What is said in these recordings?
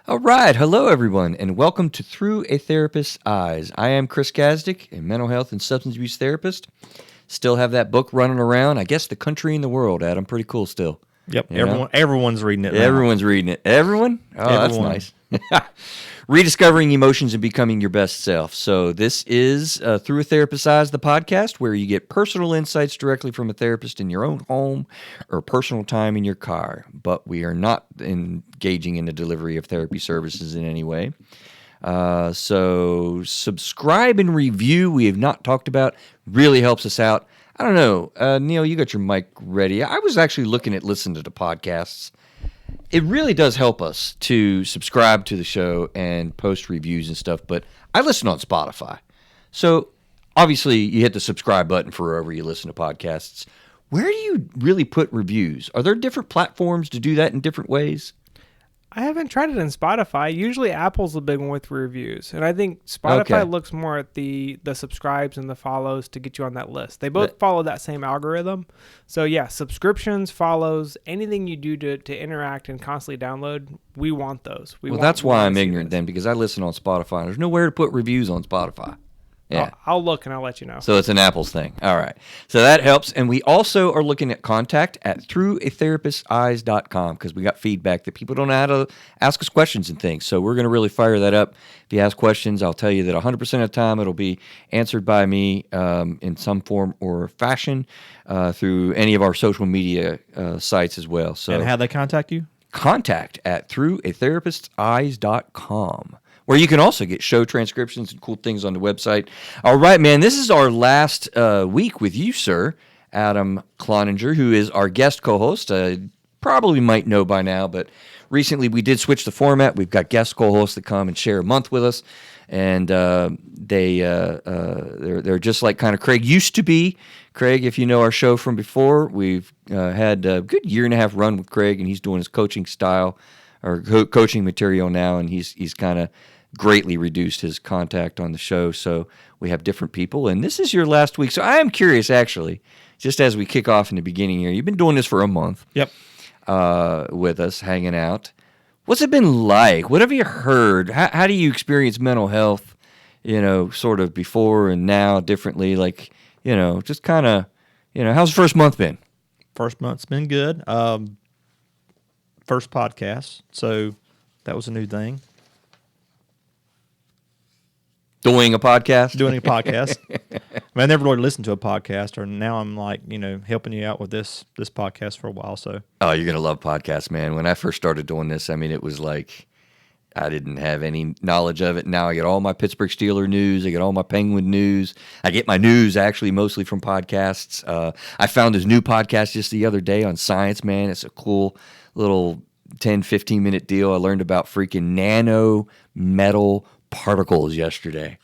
All right. Hello, everyone, and welcome to Through a Therapist's Eyes. I am Chris Gazdick, a mental health and substance abuse therapist. Still have that book running around. I guess the country and the world, Adam. Pretty cool still. Yep. Everyone's reading it now. Everyone's reading it. Everyone? Oh, Everyone. That's nice. Rediscovering emotions and becoming your best self. So this is Through a Therapist's Eyes, the podcast where you get personal insights directly from a therapist in your own home or personal time in your car. But we are not engaging in the delivery of therapy services in any way. So subscribe and review. We have not talked about. Really helps us out. I don't know. Neil, you got your mic ready. I was actually looking at listening to the podcasts. It really does help us to subscribe to the show and post reviews and stuff, but I listen on Spotify. So obviously you hit the subscribe button for wherever you listen to podcasts. Where do you really put reviews? Are there different platforms to do that in different ways? I haven't tried it in Spotify. Usually Apple's the big one with reviews. And I think Spotify looks more at the subscribes and the follows to get you on that list. They both follow that same algorithm. So yeah, subscriptions, follows, anything you do to interact and constantly download, we want those. That's why I'm ignorant then, because I listen on Spotify. There's nowhere to put reviews on Spotify. Yeah. I'll look and I'll let you know. So it's an Apple's thing. All right. So that helps. And we also are looking at contact at throughatherapist'seyes.com because we got feedback that people don't know how to ask us questions and things. So we're going to really fire that up. If you ask questions, I'll tell you that 100% of the time it'll be answered by me in some form or fashion through any of our social media sites as well. So, and how they contact you? Contact at throughatherapist'seyes.com. Where you can also get show transcriptions and cool things on the website. All right, man, this is our last week with you, sir, Adam Cloninger, who is our guest co-host. Probably might know by now, but recently we did switch the format. We've got guest co-hosts that come and share a month with us, and they're just like kind of Craig used to be. Craig, if you know our show from before, we've had a good year and a half run with Craig, and he's doing his coaching style or coaching material now, and he's kind of greatly reduced his contact on the show, so we have different people, and this is your last week. So I am curious, actually, just as we kick off in the beginning here, you've been doing this for a month. Yep. With us, hanging out. What's it been like? What have you heard? How do you experience mental health, sort of before and now differently? Like, just kind of, how's the first month been? First month's been good. First podcast, so that was a new thing. Doing a podcast? Doing a podcast. I never really listened to a podcast, or now I'm like, helping you out with this podcast for a while. So. Oh, you're going to love podcasts, man. When I first started doing this, it was like I didn't have any knowledge of it. Now I get all my Pittsburgh Steelers news. I get all my Penguin news. I get my news actually mostly from podcasts. I found this new podcast just the other day on science, man. It's a cool little 10, 15-minute deal. I learned about freaking nano metal particles yesterday.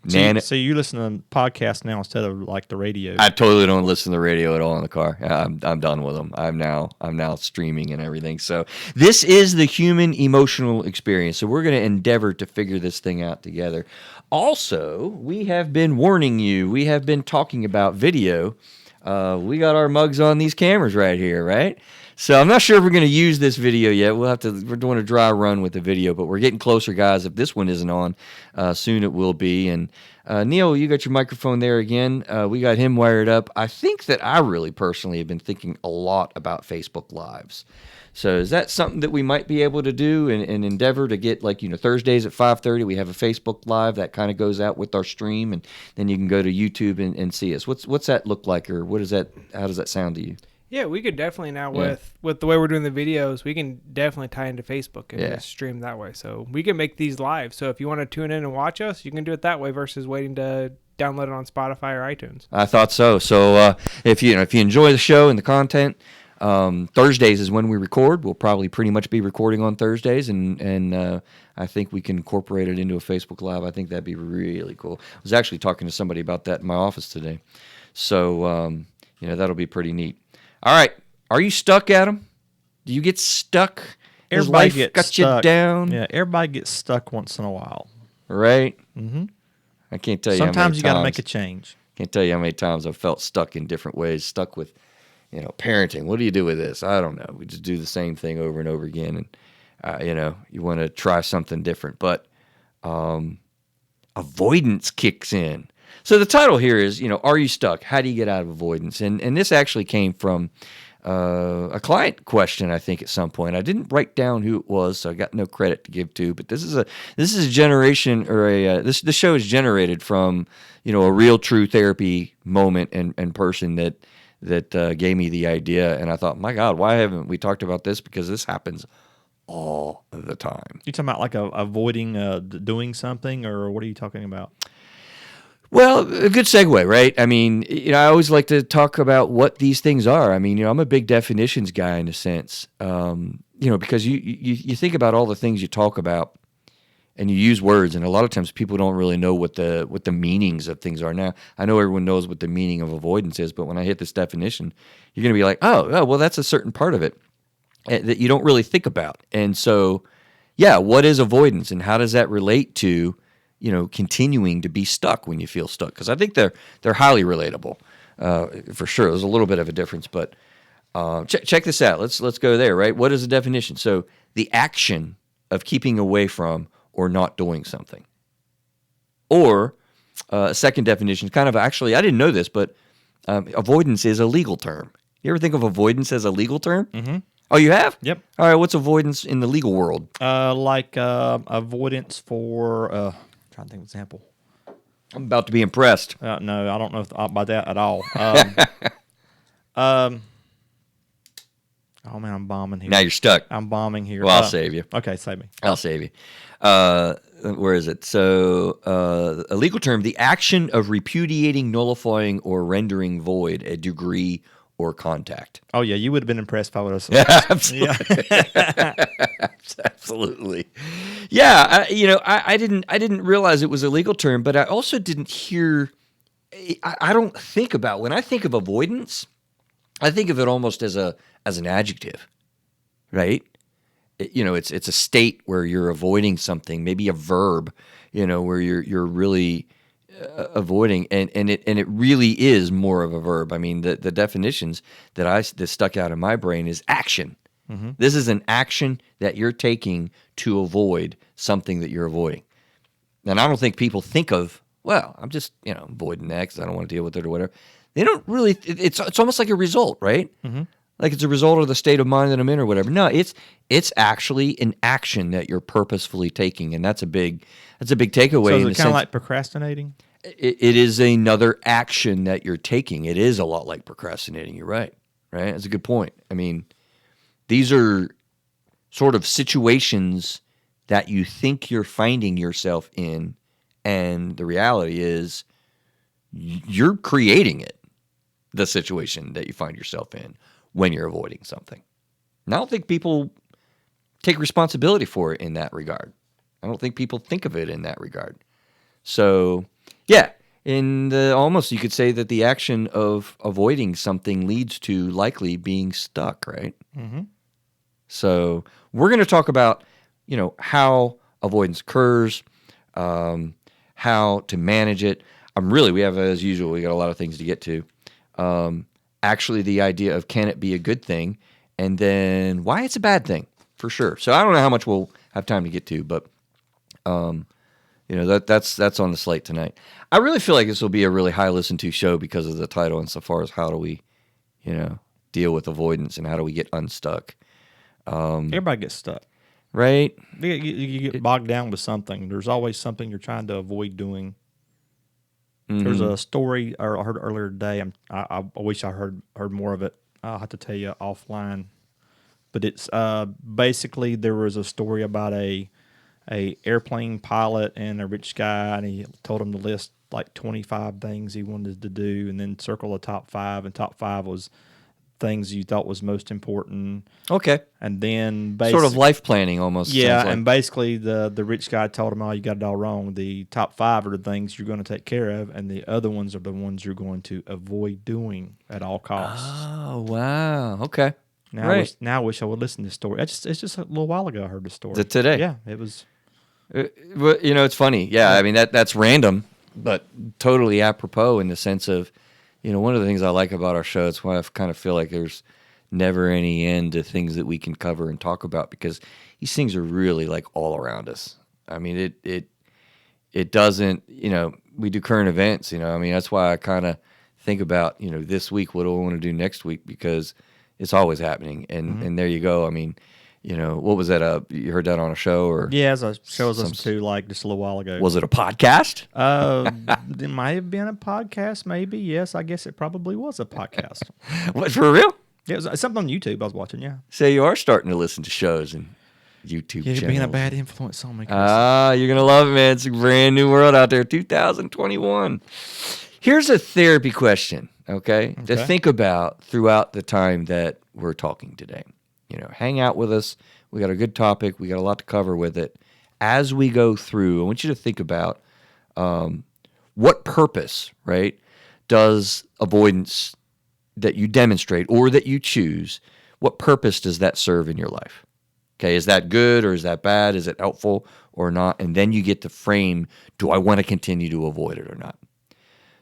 So you listen to podcasts now instead of like the radio? I totally don't listen to the radio at all in the car. I'm done with them. I'm now streaming and everything. So this is the human emotional experience. So we're going to endeavor to figure this thing out together. Also, we have been warning you. We have been talking about video. We got our mugs on these cameras right here, right? So I'm not sure if we're going to use this video yet. We're doing a dry run with the video, but we're getting closer, guys. If this one isn't on, soon it will be. And Neil, you got your microphone there again. We got him wired up. I think that I really personally have been thinking a lot about Facebook Lives. So is that something that we might be able to do and endeavor to get, like, Thursdays at 5:30, we have a Facebook Live that kind of goes out with our stream, and then you can go to YouTube and see us. What's that look like, or how does that sound to you? Yeah, we could definitely now with the way we're doing the videos, we can definitely tie into Facebook and just stream that way. So we can make these live. So if you want to tune in and watch us, you can do it that way versus waiting to download it on Spotify or iTunes. I thought so. So if you enjoy the show and the content, Thursdays is when we record. We'll probably pretty much be recording on Thursdays, and I think we can incorporate it into a Facebook Live. I think that'd be really cool. I was actually talking to somebody about that in my office today. So that'll be pretty neat. All right. Are you stuck, Adam? Do you get stuck? Everybody gets got stuck. You down? Yeah, everybody gets stuck once in a while. Right? Mm-hmm. I can't tell you Sometimes how many you got to times- make a change. Can't tell you how many times I've felt stuck in different ways, stuck with, parenting. What do you do with this? I don't know. We just do the same thing over and over again. you want to try something different. But avoidance kicks in. So the title here is, are you stuck? How do you get out of avoidance? And this actually came from a client question, I think, at some point. I didn't write down who it was, so I got no credit to give to. But this is a generation, or this show is generated from a real true therapy moment and person that gave me the idea. And I thought, my God, why haven't we talked about this? Because this happens all the time. You talking about like avoiding doing something, or what are you talking about? Well, a good segue, right? I mean, I always like to talk about what these things are. I mean, I'm a big definitions guy in a sense, because you think about all the things you talk about, and you use words, and a lot of times people don't really know what the meanings of things are. Now, I know everyone knows what the meaning of avoidance is, but when I hit this definition, you're going to be like, oh, well, that's a certain part of it that you don't really think about. And so, yeah, what is avoidance, and how does that relate to continuing to be stuck when you feel stuck? Because I think they're highly relatable, for sure. There's a little bit of a difference, but check this out. Let's go there, right? What is the definition? So the action of keeping away from or not doing something. Or a second definition, kind of actually, I didn't know this, but avoidance is a legal term. You ever think of avoidance as a legal term? Mm-hmm. Oh, you have? Yep. All right. What's avoidance in the legal world? Like avoidance for. Trying to think of an example. I'm about to be impressed. No, I don't know about that at all. Oh man, I'm bombing here. Now you're stuck. I'm bombing here. Well, I'll save you. Okay, save me. I'll save you. Where is it? So, a legal term: the action of repudiating, nullifying, or rendering void a degree or contact. Oh yeah, you would have been impressed if I would have said that. Absolutely. Yeah. Absolutely. Yeah, I didn't realize it was a legal term, but I also didn't hear. I don't think about, when I think of avoidance, I think of it almost as an adjective, right? It's a state where you're avoiding something, maybe a verb, where you're really avoiding, and it really is more of a verb. I mean, the definitions that stuck out in my brain is action. Mm-hmm. This is an action that you're taking to avoid something that you're avoiding. And I don't think people think of, well, I'm just avoiding X, I don't want to deal with it or whatever. They don't really. It's almost like a result, right? Mm-hmm. Like it's a result of the state of mind that I'm in or whatever. No, it's actually an action that you're purposefully taking, and that's a big takeaway. So is it kind of like procrastinating? It is another action that you're taking. It is a lot like procrastinating. You're right. Right? That's a good point. I mean, these are sort of situations that you think you're finding yourself in, and the reality is you're creating it, the situation that you find yourself in when you're avoiding something. And I don't think people take responsibility for it in that regard. I don't think people think of it in that regard. So, yeah, almost you could say that the action of avoiding something leads to likely being stuck, right? Mm-hmm. So we're going to talk about, how avoidance occurs, how to manage it. We have, as usual, we got a lot of things to get to. Actually, the idea of, can it be a good thing, and then why it's a bad thing, for sure. So I don't know how much we'll have time to get to, but that's on the slate tonight. I really feel like this will be a really high listen to show because of the title, insofar as how do we, deal with avoidance and how do we get unstuck. Everybody gets stuck, right? You get bogged down with something. There's always something you're trying to avoid doing. Mm-hmm. There's a story I heard earlier today. I wish I heard more of it. I'll have to tell you offline. But it's basically there was a story about a airplane pilot and a rich guy, and he told him to list like 25 things he wanted to do, and then circle the top 5. And top 5 was things you thought was most important. Okay. And then sort of life planning almost. Yeah, like. And basically the rich guy told him, "Oh, you got it all wrong. The top 5 are the things you're going to take care of, and the other ones are the ones you're going to avoid doing at all costs." Oh, wow. Okay. Now, right. I wish I would listen to this story. It's just a little while ago I heard the story. Today? Yeah, it was. It's funny. Yeah, I mean, that's random, but totally apropos in the sense of, one of the things I like about our show, it's why I kind of feel like there's never any end to things that we can cover and talk about because these things are really like all around us. I mean, it doesn't, we do current events, I mean, that's why I kind of think about, this week, what do I want to do next week? Because it's always happening. And there you go. I mean, what was that? You heard that on a show or? Yeah, as a show I was listening to like just a little while ago. Was it a podcast? It might have been a podcast, maybe. Yes, I guess it probably was a podcast. What, for real? Yeah, it was something on YouTube I was watching, yeah. So you are starting to listen to shows and YouTube channels. You're being a bad influence on me, Chris. You're going to love it, man. It's a brand new world out there, 2021. Here's a therapy question, okay? To think about throughout the time that we're talking today. Hang out with us. We got a good topic. We got a lot to cover with it. As we go through, I want you to think about what purpose, right, does avoidance that you demonstrate or that you choose, what purpose does that serve in your life? Okay, is that good or is that bad? Is it helpful or not? And then you get to frame, do I want to continue to avoid it or not?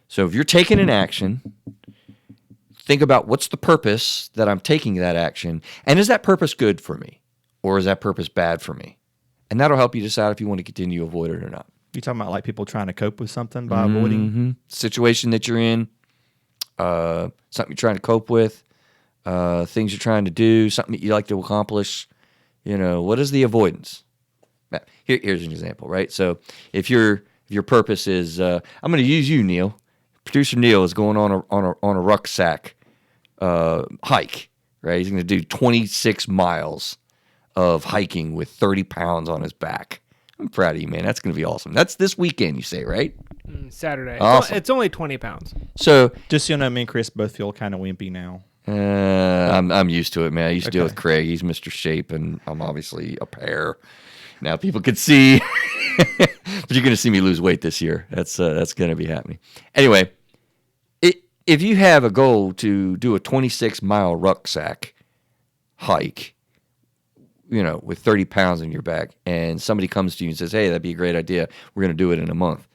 So if you're taking an action, think about what's the purpose that I'm taking that action, and is that purpose good for me, or is that purpose bad for me? And that'll help you decide if you want to continue to avoid it or not. You talking about like people trying to cope with something by avoiding? Situation that you're in, something you're trying to cope with, things you're trying to do, something that you like to accomplish. What is the avoidance? Here's an example, right? So if your purpose is, I'm going to use you, Neil. Producer Neil is going on a rucksack hike, right? He's going to do 26 miles of hiking with 30 pounds on his back. I'm proud of you, man. That's going to be awesome. That's this weekend, you say, right? Saturday. Awesome. It's only 20 pounds. So just so you know, me and Chris both feel kind of wimpy now. I'm used to it, man. I used to deal with Craig. He's Mr. Shape, and I'm obviously a pear. Now people can see, but you're going to see me lose weight this year. That's going to be happening. Anyway, if you have a goal to do a 26-mile rucksack hike, with 30 pounds in your back, and somebody comes to you and says, hey, that'd be a great idea. We're going to do it in a month.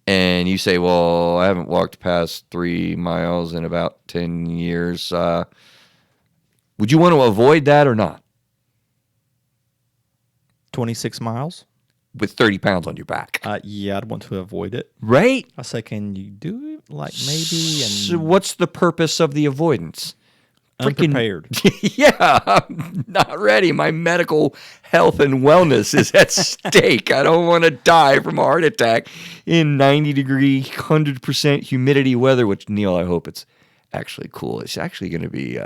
And you say, well, I haven't walked past 3 miles in about 10 years. Would you want to avoid that or not? 26 miles? With 30 pounds on your back. Yeah, I'd want to avoid it. Right? I say, can you do it? Like maybe. So what's the purpose of the avoidance? Unprepared. Yeah, I'm not ready. My medical health and wellness is at stake. I don't want to die from a heart attack in 90-degree, 100% humidity weather, which, Neil, I hope it's actually cool. It's actually going to be...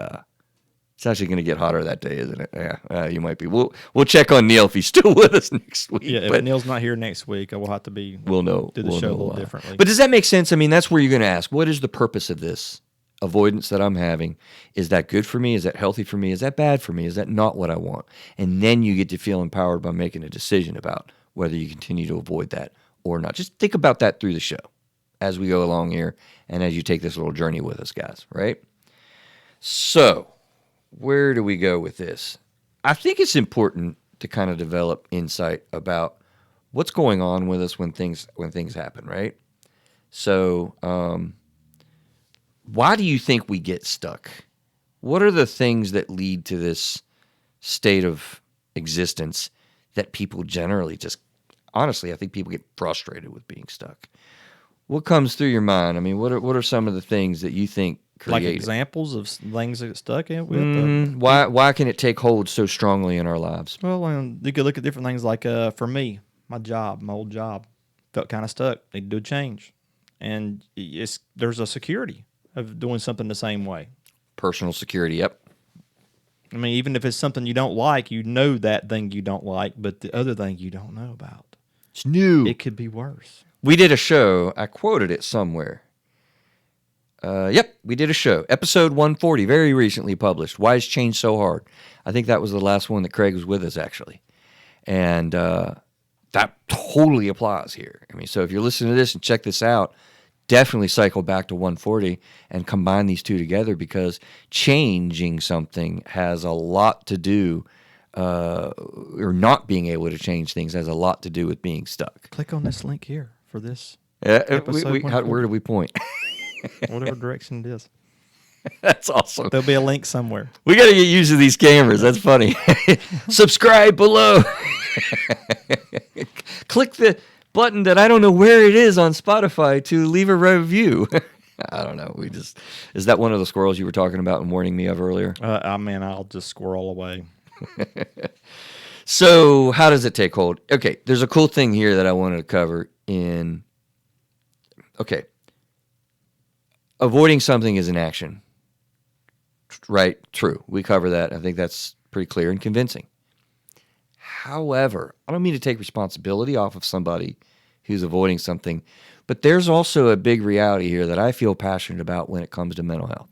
It's actually going to get hotter that day, isn't it? Yeah, you might be. We'll check on Neil if he's still with us next week. Yeah, if Neil's not here next week, I will have to be. We'll know. Do the show a little differently. But does that make sense? I mean, that's where you're going to ask, what is the purpose of this avoidance that I'm having? Is that good for me? Is that healthy for me? Is that bad for me? Is that not what I want? And then you get to feel empowered by making a decision about whether you continue to avoid that or not. Just think about that through the show as we go along here and as you take this little journey with us, guys, right? So, where do we go with this? I think it's important to kind of develop insight about what's going on with us when things happen, right? So, why do you think we get stuck? What are the things that lead to this state of existence that people generally just, honestly, I think people get frustrated with being stuck? What comes through your mind? I mean, what are some of the things that you think create like examples of things that get stuck in with? Why can it take hold so strongly in our lives? Well, you could look at different things like, for me, my old job, felt kind of stuck. Need to do a change. And there's a security of doing something the same way. Personal security, yep. I mean, even if it's something you don't like, you know that thing you don't like, but the other thing you don't know about. It's new. It could be worse. We did a show. I quoted it somewhere. Yep, we did a show. Episode 140, very recently published. Why is change so hard? I think that was the last one that Craig was with us, actually. And that totally applies here. I mean, so if you're listening to this and check this out, definitely cycle back to 140 and combine these two together, because changing something has a lot to do, or not being able to change things has a lot to do with being stuck. Click on this link here for this episode. Where do we point? Whatever direction it is. That's awesome. There'll be a link somewhere. We got to get used to these cameras. That's funny. Subscribe below. Click the button that I don't know where it is on Spotify to leave a review. I don't know. Is that one of the squirrels you were talking about and warning me of earlier? I'll just squirrel away. So how does it take hold? Okay, there's a cool thing here that I wanted to cover avoiding something is an action. Right? True. We cover that. I think that's pretty clear and convincing. However, I don't mean to take responsibility off of somebody who's avoiding something, but there's also a big reality here that I feel passionate about when it comes to mental health.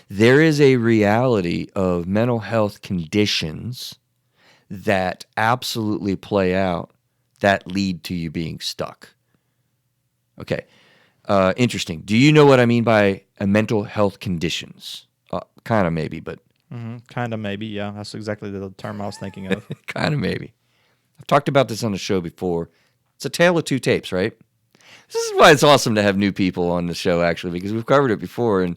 There is a reality of mental health conditions that absolutely play out that lead to you being stuck. Okay. Interesting. Do you know what I mean by mental health conditions? Kind of maybe, but... Kind of maybe, yeah. That's exactly the term I was thinking of. Kind of maybe. I've talked about this on the show before. It's a tale of two tapes, right? This is why it's awesome to have new people on the show, actually, because we've covered it before.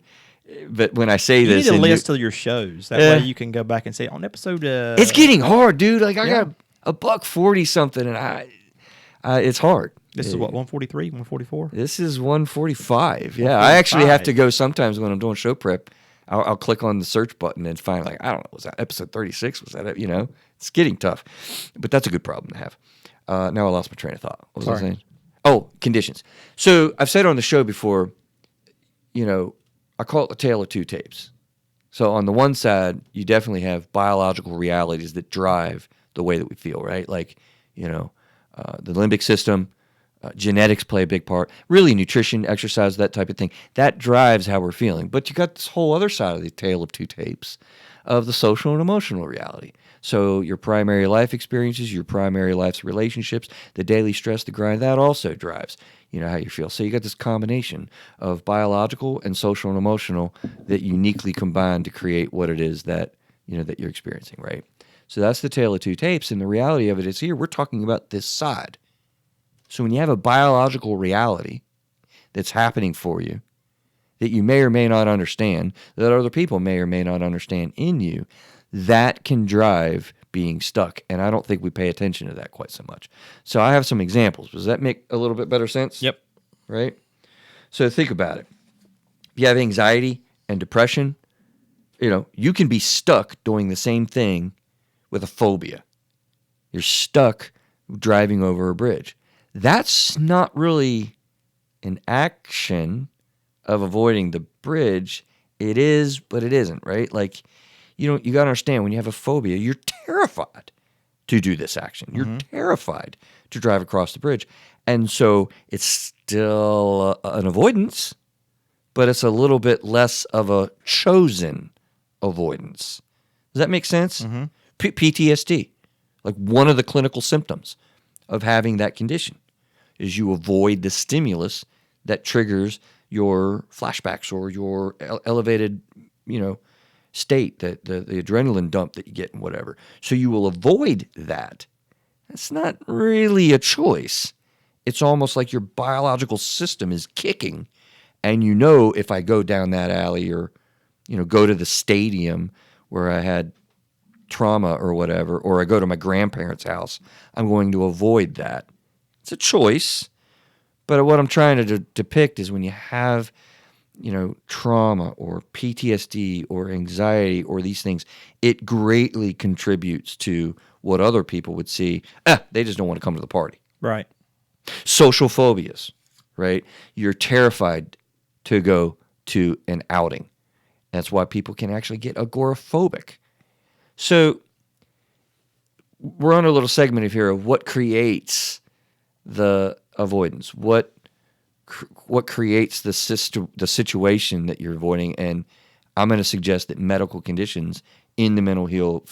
But when I say this... You need to list to your shows. That way you can go back and say, on episode... It's getting hard, dude. Like, I got a $140 something, and it's hard. This is what, 143, 144? This is 145. Yeah, I actually have to go sometimes when I'm doing show prep. I'll click on the search button and find, like, I don't know, was that episode 36? Was that it? You know, it's getting tough. But that's a good problem to have. Now I lost my train of thought. What was I saying? Oh, conditions. So I've said on the show before, I call it the tale of two tapes. So on the one side, you definitely have biological realities that drive the way that we feel, right? Like, the limbic system, genetics play a big part. Really, nutrition, exercise, that type of thing. That drives how we're feeling. But you got this whole other side of the tale of two tapes of the social and emotional reality. So your primary life experiences, your primary life's relationships, the daily stress, the grind, that also drives, how you feel. So you got this combination of biological and social and emotional that uniquely combine to create what it is that, that you're experiencing, right? So that's the tale of two tapes. And the reality of it is here, we're talking about this side. So when you have a biological reality that's happening for you, that you may or may not understand, that other people may or may not understand in you, that can drive being stuck. And I don't think we pay attention to that quite so much. So I have some examples. Does that make a little bit better sense? Yep. Right? So think about it. If you have anxiety and depression, you can be stuck doing the same thing with a phobia. You're stuck driving over a bridge. That's not really an action of avoiding the bridge. It is, but it isn't, right? Like, you got to understand, when you have a phobia, you're terrified to do this action. You're terrified to drive across the bridge. And so it's still an avoidance, but it's a little bit less of a chosen avoidance. Does that make sense? PTSD, like one of the clinical symptoms of having that condition is you avoid the stimulus that triggers your flashbacks or your elevated, state, that the adrenaline dump that you get and whatever. So you will avoid that. That's not really a choice. It's almost like your biological system is kicking, and if I go down that alley or, go to the stadium where I had trauma or whatever, or I go to my grandparents' house, I'm going to avoid that. It's a choice, but what I'm trying to depict is when you have, trauma or PTSD or anxiety or these things, it greatly contributes to what other people would see. They just don't want to come to the party. Right. Social phobias, right? You're terrified to go to an outing. That's why people can actually get agoraphobic. So we're on a little segment of here of what creates the avoidance, what creates the situation that you're avoiding, and I'm going to suggest that medical conditions in the mental health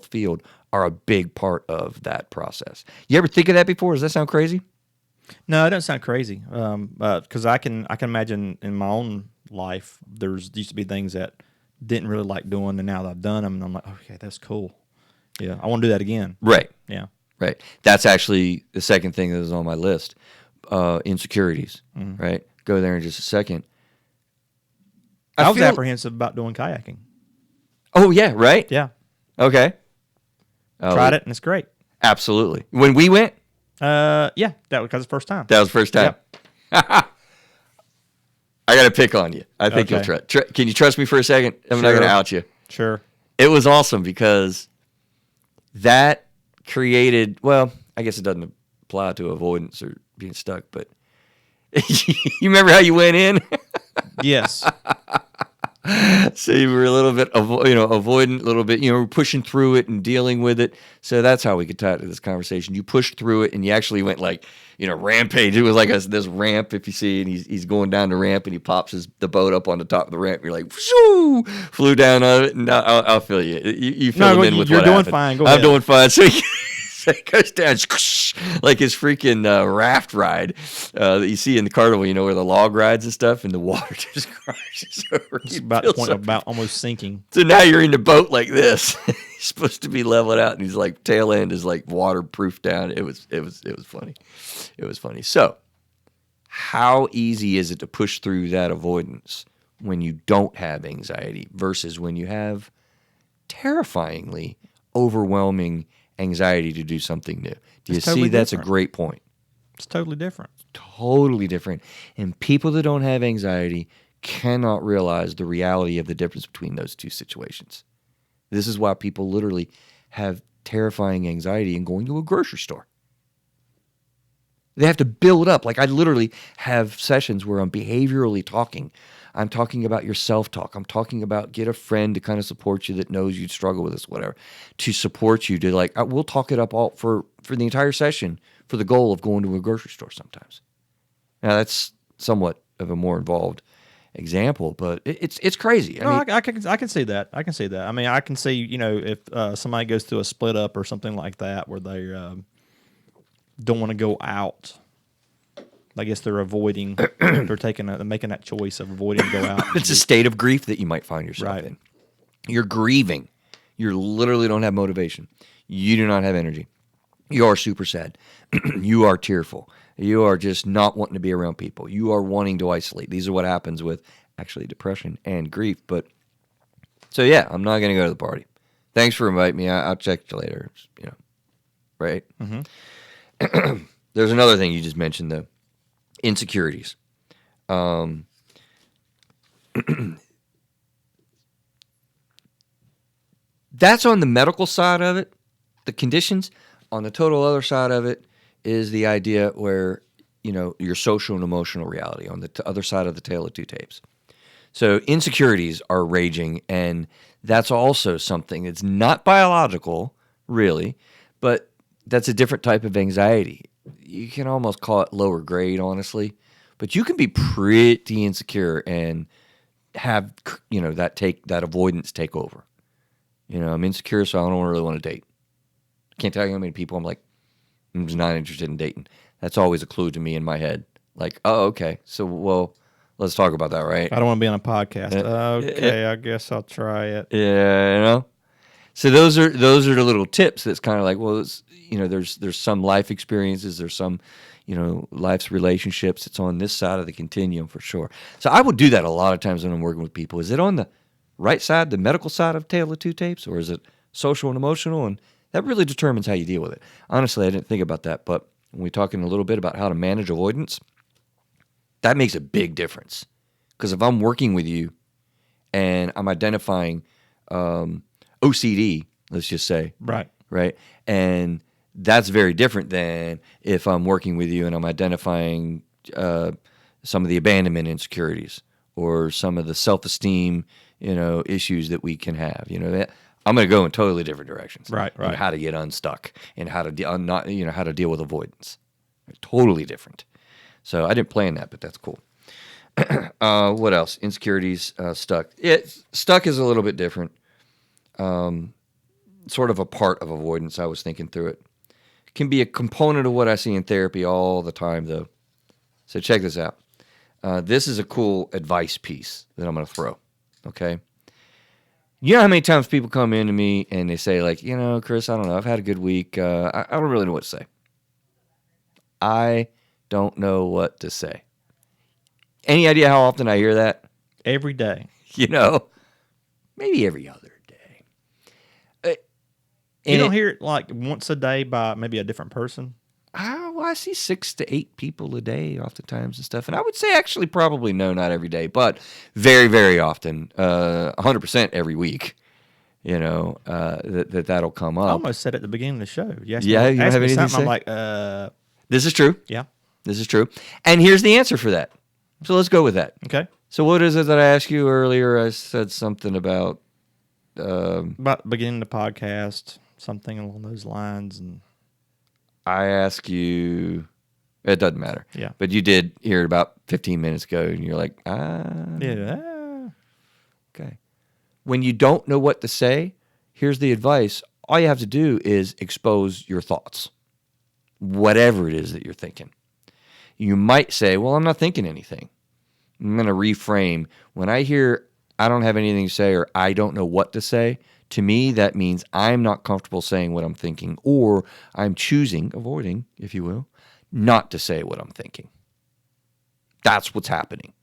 field are a big part of that process. You ever think of that before? Does that sound crazy? No, it doesn't sound crazy. Because I can imagine in my own life, used to be things that didn't really like doing, and now that I've done them, and I'm like, okay, that's cool. Yeah, I want to do that again. Right. Yeah. Right. That's actually the second thing that was on my list. Insecurities. Right. Go there in just a second. I was apprehensive about doing kayaking. Oh, yeah, right? Yeah. Okay. Tried it, and it's great. Absolutely. When we went? Yeah, that was because it's the first time. That was the first time. Yep. I got to pick on you. I think you'll trust. Can you trust me for a second? I'm not going to out you. Sure. It was awesome because that created, well, I guess it doesn't apply to avoidance or being stuck, but you remember how you went in? Yes. So you were a little bit, avoidant, a little bit, pushing through it and dealing with it. So that's how we could tie it to this conversation. You pushed through it, and you actually went like, rampage. It was like this ramp, if you see, and he's going down the ramp, and he pops the boat up on the top of the ramp. You're like, shoo, flew down on it, and I'll feel you. You fill him in with what happened. You're doing fine. Go ahead. I'm doing fine. So he goes down like his freaking raft ride that you see in the carnival, where the log rides and stuff, and the water just crashes over. It's about almost sinking. So now you're in the boat like this. He's supposed to be leveled out, and he's like tail end is like waterproof down. It was funny. It was funny. So, how easy is it to push through that avoidance when you don't have anxiety versus when you have terrifyingly overwhelming anxiety to do something new? Do you see that's a great point? It's totally different. Totally different. And people that don't have anxiety cannot realize the reality of the difference between those two situations. This is why people literally have terrifying anxiety in going to a grocery store. They have to build up. Like I literally have sessions where I'm behaviorally talking. I'm talking about your self-talk. I'm talking about get a friend to kind of support you that knows you'd struggle with this, whatever, to support you to we'll talk it up all for the entire session for the goal of going to a grocery store sometimes. Now that's somewhat of a more involved example, but it's crazy. I can see that. I can see that. I mean, I can see, if somebody goes through a split up or something like that where they don't want to go out. I guess they're avoiding. They're making that choice of avoiding to go out. It's a state of grief that you might find yourself in. You're grieving. You literally don't have motivation. You do not have energy. You are super sad. You are tearful. You are just not wanting to be around people. You are wanting to isolate. These are what happens with actually depression and grief. But so yeah, I'm not going to go to the party. Thanks for inviting me. I'll check you later. Right? Mm-hmm. There's another thing you just mentioned though. Insecurities. That's on the medical side of it, the conditions. On the total other side of it is the idea where, your social and emotional reality on the other side of the tale of two tapes. So insecurities are raging, and that's also something that's not biological, really, but that's a different type of anxiety. You can almost call it lower grade, honestly, but you can be pretty insecure and have, that avoidance take over. I'm insecure, so I don't really want to date. Can't tell you how many people I'm like, I'm just not interested in dating. That's always a clue to me in my head. Like, oh, okay. So, well, let's talk about that, right? I don't want to be on a podcast. Okay, I guess I'll try it. Yeah, So those are the little tips. That's kind of like, well, there's some life experiences, there's some, life's relationships. It's on this side of the continuum for sure. So I would do that a lot of times when I'm working with people. Is it on the right side, the medical side of Tale of Two Tapes, or is it social and emotional? And that really determines how you deal with it. Honestly, I didn't think about that, but when we're talking a little bit about how to manage avoidance, that makes a big difference. Because if I'm working with you and I'm identifying OCD, let's just say. Right? And that's very different than if I'm working with you and I'm identifying some of the abandonment insecurities or some of the self-esteem, issues that we can have. I'm going to go in totally different directions. Right. And how to get unstuck and how to how to deal with avoidance. Totally different. So I didn't plan that, but that's cool. What else? Insecurities, stuck. Stuck is a little bit different. Sort of a part of avoidance. I was thinking through it. It can be a component of what I see in therapy all the time, though. So check this out. This is a cool advice piece that I'm going to throw. Okay. You know how many times people come in to me and they say, like, Chris, I don't know. I've had a good week. I don't really know what to say. I don't know what to say. Any idea how often I hear that? Every day. Maybe every other day. You don't hear it like once a day by maybe a different person? I see 6 to 8 people a day oftentimes and stuff. And I would say actually probably no, not every day, but very, very often, 100% every week, that'll come up. I almost said at the beginning of the show. You don't have anything to say? I'm like, This is true. Yeah. This is true. And here's the answer for that. So let's go with that. Okay. So what is it that I asked you earlier? I said something about beginning the podcast, something along those lines, and I asked you. It doesn't matter. Yeah. But you did hear it about 15 minutes ago, and you're like, yeah. Okay. When you don't know what to say, here's the advice. All you have to do is expose your thoughts, whatever it is that you're thinking. You might say, well, I'm not thinking anything. I'm going to reframe. When I hear I don't have anything to say or I don't know what to say, to me, that means I'm not comfortable saying what I'm thinking, or I'm avoiding, if you will, not to say what I'm thinking. That's what's happening.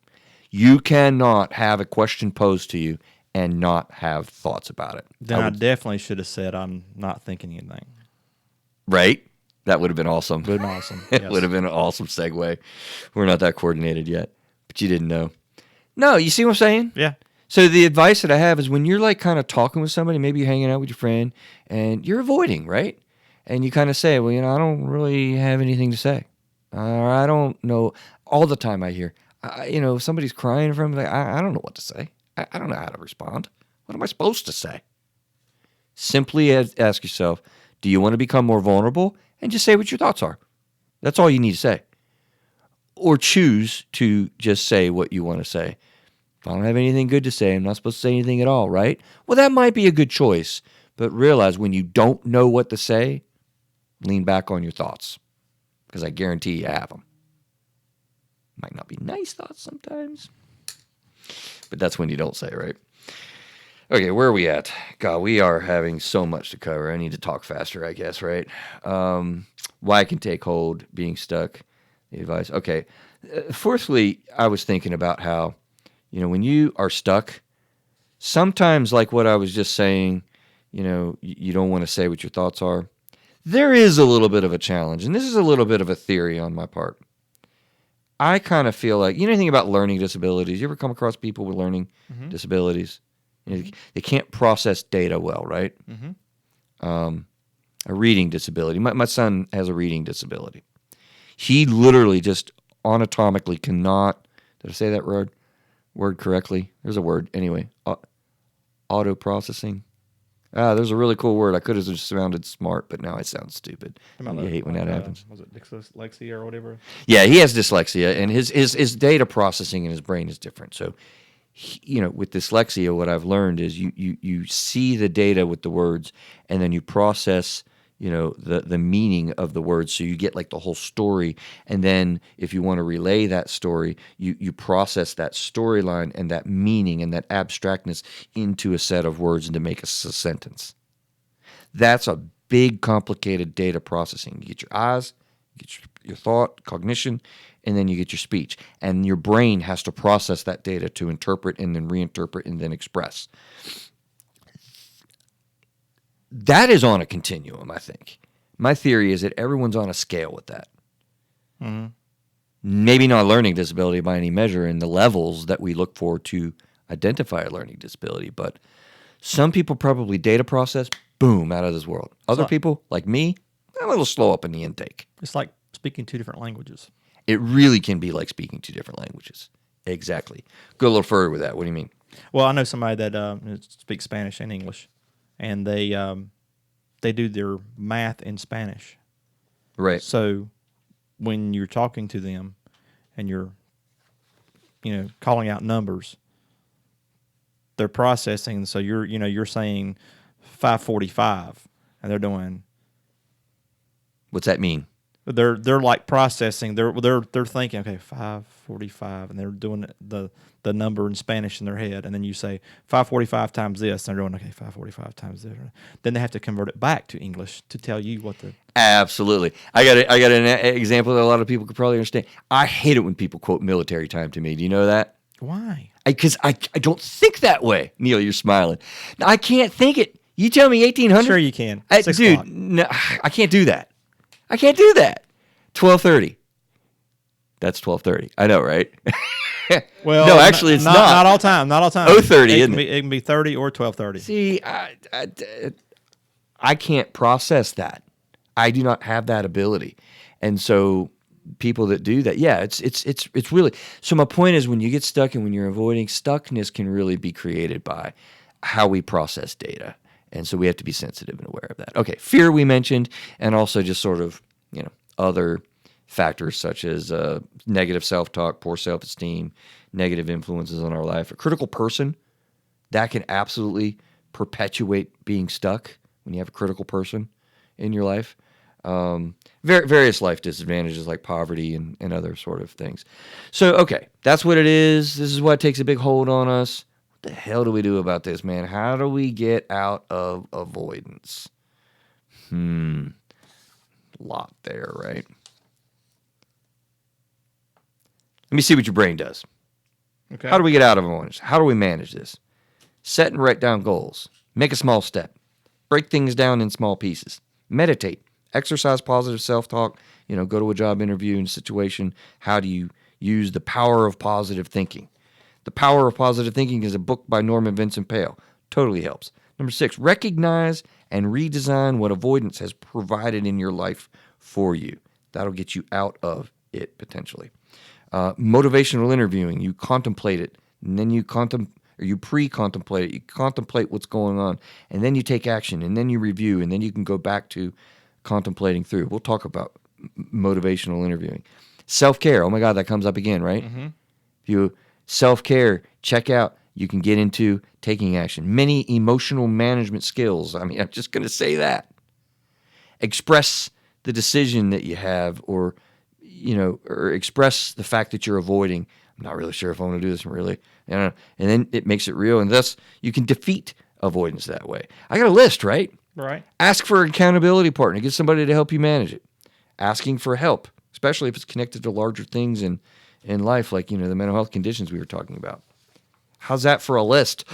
You cannot have a question posed to you and not have thoughts about it. Then I definitely should have said I'm not thinking anything. Right? That would have been awesome. Would have been awesome. It Yes. would have been an awesome segue. We're not that coordinated yet, but you didn't know. No, you see what I'm saying? Yeah. So the advice that I have is when you're like kind of talking with somebody, maybe you're hanging out with your friend and you're avoiding, right? And you kind of say, well, I don't really have anything to say. Or I don't know. All the time I hear, if somebody's crying in front of me, I don't know what to say. I don't know how to respond. What am I supposed to say? Simply ask yourself, do you want to become more vulnerable? And just say what your thoughts are. That's all you need to say. Or choose to just say what you want to say. If I don't have anything good to say, I'm not supposed to say anything at all, right? Well, that might be a good choice. But realize when you don't know what to say, lean back on your thoughts. Because I guarantee you have them. Might not be nice thoughts sometimes. But that's when you don't say, right? Okay, where are we at? God, we are having so much to cover. I need to talk faster, I guess, right? Why I can take hold, being stuck, the advice. Okay. Fourthly, I was thinking about how, when you are stuck, sometimes like what I was just saying, you don't want to say what your thoughts are. There is a little bit of a challenge, and this is a little bit of a theory on my part. I kind of feel like, anything about learning disabilities? You ever come across people with learning disabilities? They can't process data well, right? Mm-hmm. A reading disability. My son has a reading disability. He literally just anatomically cannot, did I say that word correctly? There's a word. Anyway, auto-processing. There's a really cool word. I could have just sounded smart, but now I sound stupid. I hate when that happens. Was it dyslexia or whatever? Yeah, he has dyslexia, and his data processing in his brain is different. So, with dyslexia, what I've learned is you see the data with the words, and then you process, the meaning of the words, so you get like the whole story. And then if you want to relay that story, you process that storyline and that meaning and that abstractness into a set of words and to make a sentence. That's a big, complicated data processing. You get your eyes, you get your thought, cognition, and then you get your speech. And your brain has to process that data to interpret and then reinterpret and then express. That is on a continuum, I think. My theory is that everyone's on a scale with that. Mm-hmm. Maybe not a learning disability by any measure in the levels that we look for to identify a learning disability, but some people probably data process, boom, out of this world. Other people, like me, a little slow up in the intake. It's like speaking two different languages. It really can be like speaking two different languages. Exactly. Go a little further with that. What do you mean? Well, I know somebody that speaks Spanish and English, and they do their math in Spanish. Right. So when you're talking to them and you're, calling out numbers, they're processing. So you're saying 545, and they're doing. What's that mean? They're like processing. They're thinking, okay, 545, and they're doing the number in Spanish in their head, and then you say 545 times this, and they're doing, okay, 545 times this. Then they have to convert it back to English to tell you what the. Absolutely. I got an example that a lot of people could probably understand. I hate it when people quote military time to me. Do you know that? Why? Because I don't think that way. Neil, you're smiling. I can't think it. You tell me 1800. Sure you can. 6 Dude, o'clock. no, I can't do that. I can't do that. 12:30. That's 12:30. I know, right? Well, no, actually, it's not. Not all time. Not all time. 0:30, isn't it? It can be 30 or 12:30. See, I can't process that. I do not have that ability, and so people that do that, yeah, it's really. So my point is, when you get stuck and when you're avoiding, stuckness can really be created by how we process data, and so we have to be sensitive and aware of that. Okay, fear we mentioned, and also just sort of other factors such as negative self-talk, poor self-esteem, negative influences on our life. A critical person, that can absolutely perpetuate being stuck when you have a critical person in your life. Various life disadvantages like poverty and other sort of things. So, okay, that's what it is. This is what takes a big hold on us. What the hell do we do about this, man? How do we get out of avoidance? A lot there, right? Let me see what your brain does. Okay. How do we get out of avoidance? How do we manage this? Set and write down goals. Make a small step. Break things down in small pieces. Meditate. Exercise positive self-talk. Go to a job interview and situation. How do you use the power of positive thinking? The Power of Positive Thinking is a book by Norman Vincent Peale. Totally helps. Number 6, recognize and redesign what avoidance has provided in your life for you. That'll get you out of it potentially. Motivational interviewing, you contemplate it, and then you pre-contemplate it. You contemplate what's going on, and then you take action, and then you review, and then you can go back to contemplating through. We'll talk about motivational interviewing. Self-care, oh my God, that comes up again, right? Mm-hmm. If you self-care, check out, you can get into taking action. Many emotional management skills. I'm just going to say that. Express the decision that you have, or express the fact that you're avoiding. I'm not really sure if I want to do this, really. And then it makes it real, and thus you can defeat avoidance that way. I got a list, right? Right. Ask for an accountability partner. Get somebody to help you manage it. Asking for help, especially if it's connected to larger things in life, like the mental health conditions we were talking about. How's that for a list?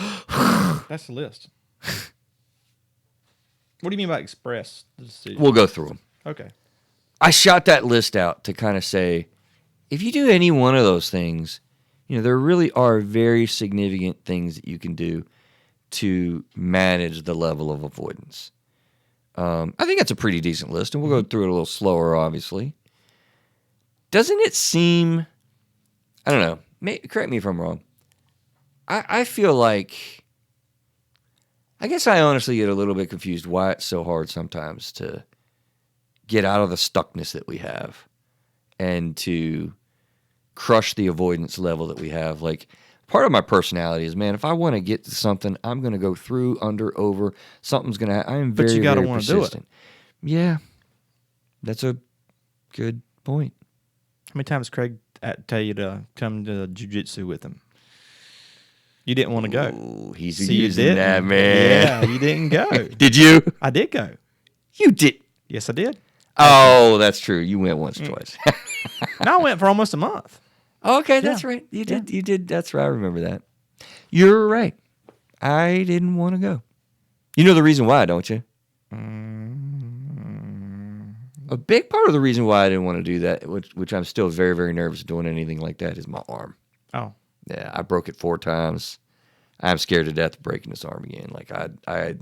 That's the list. What do you mean by express the decision? We'll go through them. Okay. I shot that list out to kind of say, if you do any one of those things, there really are very significant things that you can do to manage the level of avoidance. I think that's a pretty decent list, and we'll go through it a little slower, obviously. Doesn't it seem, I don't know, correct me if I'm wrong, I feel like, I guess I honestly get a little bit confused why it's so hard sometimes to get out of the stuckness that we have and to crush the avoidance level that we have. Like, part of my personality is, man, if I want to get to something, I'm going to go through, under, over. Something's going to. I am very, but you got to very want to do it. persistent. Yeah, that's a good point. How many times Craig tell you to come to jiu-jitsu with him? You didn't want to go. Ooh, he's See, you using didn't. that, man. Yeah, you didn't go. Did you? I did go. You did. Yes, I did. Oh, that's true. You went once, twice. No, I went for almost a month. Okay, that's right. You did. You did. That's right. I remember that. You're right. I didn't want to go. You know the reason why, don't you? A big part of the reason why I didn't want to do that, which I'm still very, very nervous doing anything like that, is my arm. Oh. Yeah, I broke it 4 times. I'm scared to death of breaking this arm again. Like I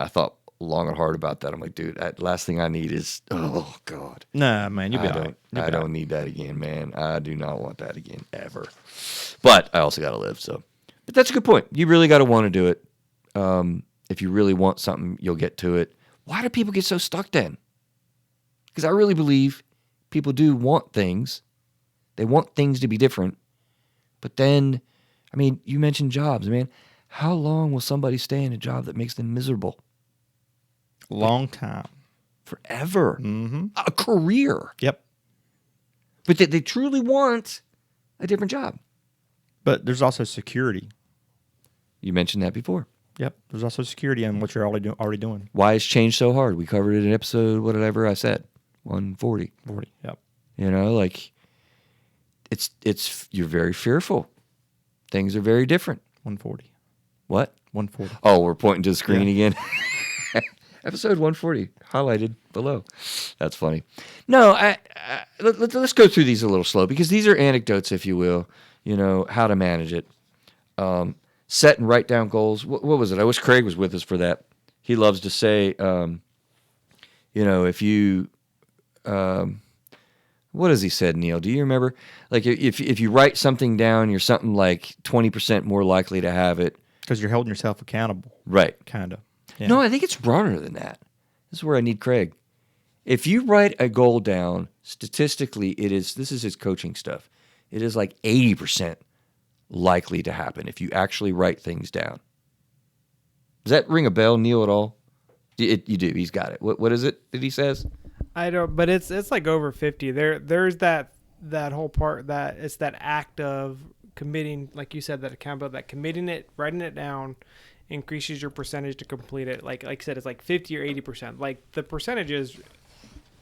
thought long and hard about that. I'm like, dude, last thing I need is, oh God. Nah, man, you'll be all right. I don't need that again, man. I do not want that again, ever. But I also got to live, so. But that's a good point. You really got to want to do it. If you really want something, you'll get to it. Why do people get so stuck then? Because I really believe people do want things. They want things to be different. But then, I mean, you mentioned jobs, man. How long will somebody stay in a job that makes them miserable? Long time. Forever. Mm-hmm. A career. Yep. But they truly want a different job. But there's also security. You mentioned that before. Yep. There's also security in what you're already doing. Why is change so hard? We covered it in episode, whatever I said, 140. 40. Yep. Like, it's you're very fearful things are very different. 140. What? 140. Oh, we're pointing to the screen again. Episode 140, highlighted below. That's funny. No, let's go through these a little slow because these are anecdotes, if you will, how to manage it. Set and write down goals. What was it? I wish Craig was with us for that. He loves to say, if you, what has he said, Neil? Do you remember? Like if you write something down, you're something like 20% more likely to have it. Because you're holding yourself accountable. Right. Kind of. Yeah. No, I think it's broader than that. This is where I need Craig. If you write a goal down, statistically, this is his coaching stuff. It is like 80% likely to happen if you actually write things down. Does that ring a bell, Neil, at all? You do. He's got it. What is it that he says? I don't, but it's like over 50. There's that whole part that it's that act of committing, like you said, that accountability, that committing it, writing it down, increases your percentage to complete it. Like I said, it's like 50 or 80%. Like the percentage is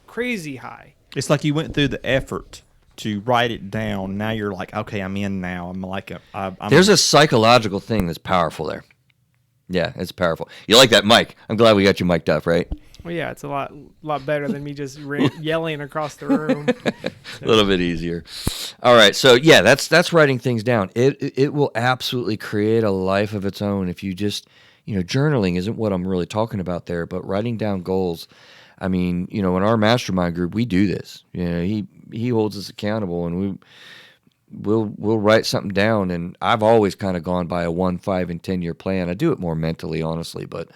crazy high. It's like you went through the effort to write it down. Now you're like, okay, I'm in now. I'm like There's a psychological thing that's powerful there. Yeah, it's powerful. You like that mic? I'm glad we got you mic'd up, right? Well, yeah, it's a lot better than me just yelling across the room. A little bit easier. All right, so yeah, that's writing things down. It will absolutely create a life of its own if you just, journaling isn't what I'm really talking about there, but writing down goals. I mean, in our mastermind group, we do this. He holds us accountable, and we'll write something down. And I've always kind of gone by a 1, 5, and 10-year plan. I do it more mentally, honestly, but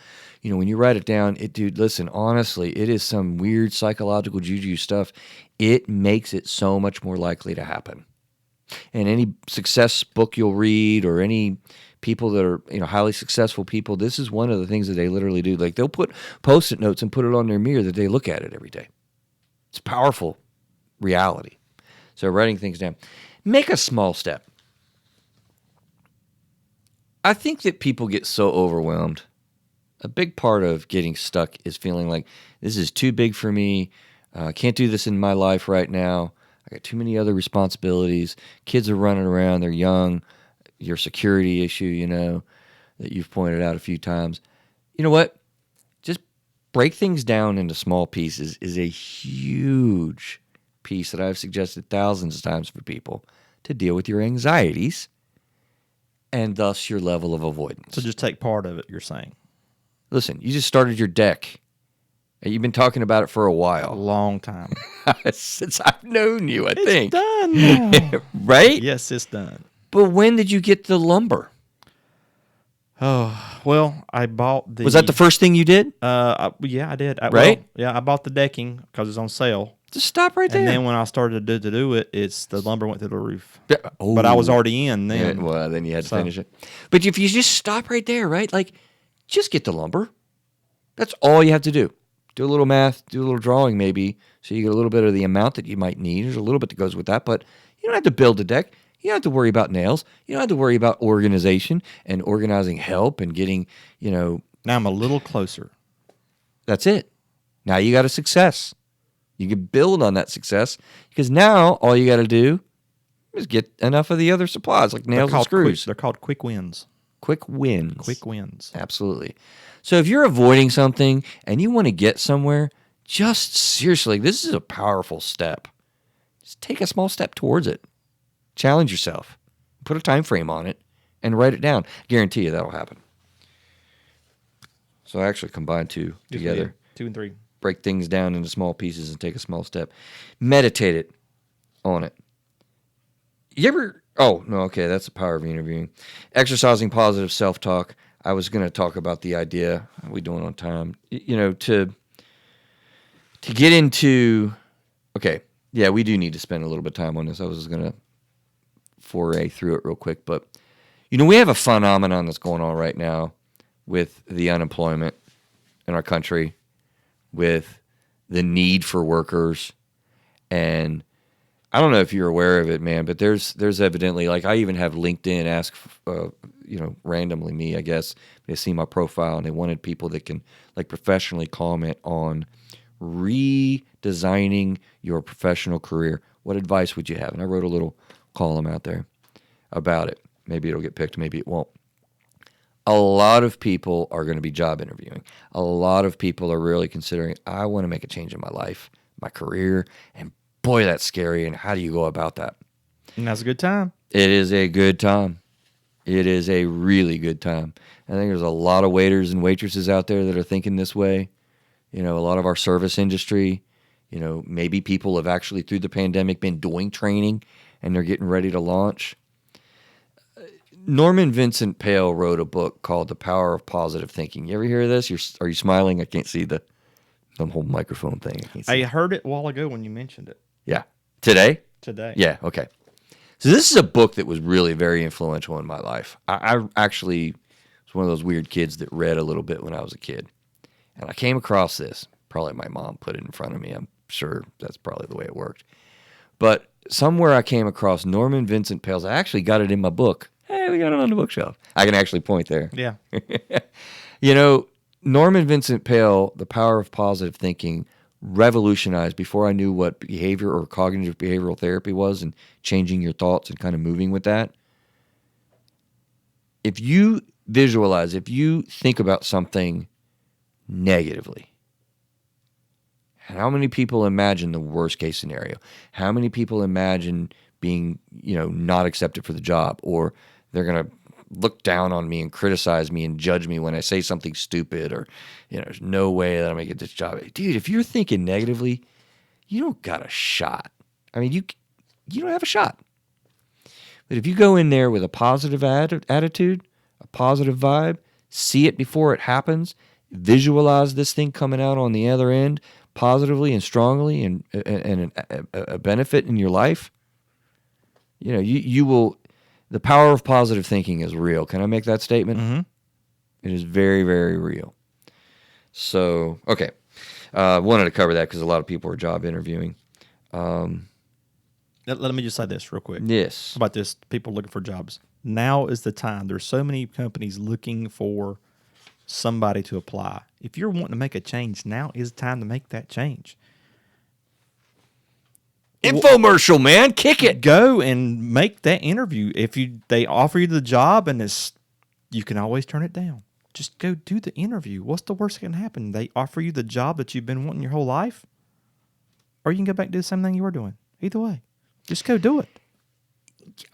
when you write it down, dude, listen, honestly, it is some weird psychological juju stuff. It makes it so much more likely to happen. And any success book you'll read or any people that are, highly successful people, this is one of the things that they literally do. Like they'll put Post-it notes and put it on their mirror that they look at it every day. It's powerful reality. So writing things down. Make a small step. I think that people get so overwhelmed. A big part of getting stuck is feeling like this is too big for me. I can't do this in my life right now. I got too many other responsibilities. Kids are running around. They're young. Your security issue, that you've pointed out a few times. You know what? Just break things down into small pieces is a huge piece that I've suggested thousands of times for people to deal with your anxieties and thus your level of avoidance. So just take part of it, you're saying. Listen, you just started your deck. You've been talking about it for a while. A long time. Since I've known you, I think. It's done. Right? Yes, it's done. But when did you get the lumber? Oh, well, I bought the... Was that the first thing you did? Yeah, I did. Right? I bought the decking because it's on sale. Just stop right there. And then when I started to do it, the lumber went through the roof. Yeah. But I was already in then. Yeah, well, then you had to finish it. But if you just stop right there, right? Like, just get the lumber. That's all you have to do. Do a little math, do a little drawing maybe, so you get a little bit of the amount that you might need. There's a little bit that goes with that, but you don't have to build a deck. You don't have to worry about nails. You don't have to worry about organization and organizing help and getting, Now I'm a little closer. That's it. Now you got a success. You can build on that success because now all you got to do is get enough of the other supplies like nails and screws. They're called quick wins. Quick wins. Quick wins. Absolutely. So if you're avoiding something and you want to get somewhere, just seriously, this is a powerful step. Just take a small step towards it. Challenge yourself. Put a time frame on it and write it down. Guarantee you that'll happen. So I actually combine two together. 2 and 3. Break things down into small pieces and take a small step. Meditate it on it. You ever... Oh, no, okay, that's the power of interviewing. Exercising positive self-talk. I was going to talk about the idea. How are we doing on time? To get into... Okay, yeah, we do need to spend a little bit of time on this. I was going to foray through it real quick. But, we have a phenomenon that's going on right now with the unemployment in our country, with the need for workers, and I don't know if you're aware of it, man, but there's evidently, like, I even have LinkedIn ask, randomly me, I guess, they see my profile and they wanted people that can, like, professionally comment on redesigning your professional career. What advice would you have? And I wrote a little column out there about it. Maybe it'll get picked, maybe it won't. A lot of people are going to be job interviewing. A lot of people are really considering, I want to make a change in my life, my career, and boy, that's scary. And how do you go about that? And that's a good time. It is a good time. It is a really good time. I think there's a lot of waiters and waitresses out there that are thinking this way. A lot of our service industry, maybe people have actually through the pandemic been doing training and they're getting ready to launch. Norman Vincent Peale wrote a book called The Power of Positive Thinking. You ever hear of this? Are you smiling? I can't see the whole microphone thing. I heard it a while ago when you mentioned it. Yeah. Today? Today. Yeah, okay. So this is a book that was really very influential in my life. I actually was one of those weird kids that read a little bit when I was a kid. And I came across this. Probably my mom put it in front of me. I'm sure that's probably the way it worked. But somewhere I came across Norman Vincent Peale's. I actually got it in my book. Hey, we got it on the bookshelf. I can actually point there. Yeah. Norman Vincent Peale, The Power of Positive Thinking, revolutionized before I knew what behavior or cognitive behavioral therapy was and changing your thoughts and kind of moving with that. If you visualize, if you think about something negatively, how many people imagine the worst case scenario? How many people imagine being, not accepted for the job, or they're going to look down on me and criticize me and judge me when I say something stupid, or, there's no way that I'm going to get this job. Dude, if you're thinking negatively, you don't got a shot. I mean, you don't have a shot. But if you go in there with a positive attitude, a positive vibe, see it before it happens, visualize this thing coming out on the other end positively and strongly and a benefit in your life, you will. The power of positive thinking is real. Can I make that statement? Mm-hmm. It is very, very real. So, okay. Wanted to cover that because a lot of people are job interviewing. Let me just say this real quick. Yes. About this, people looking for jobs. Now is the time. There's so many companies looking for somebody to apply. If you're wanting to make a change, now is the time to make that change. Infomercial, man. Kick it. Go and make that interview. If they offer you the job and you can always turn it down. Just go do the interview. What's the worst that can happen? They offer you the job that you've been wanting your whole life, or you can go back and do the same thing you were doing. Either way, just go do it.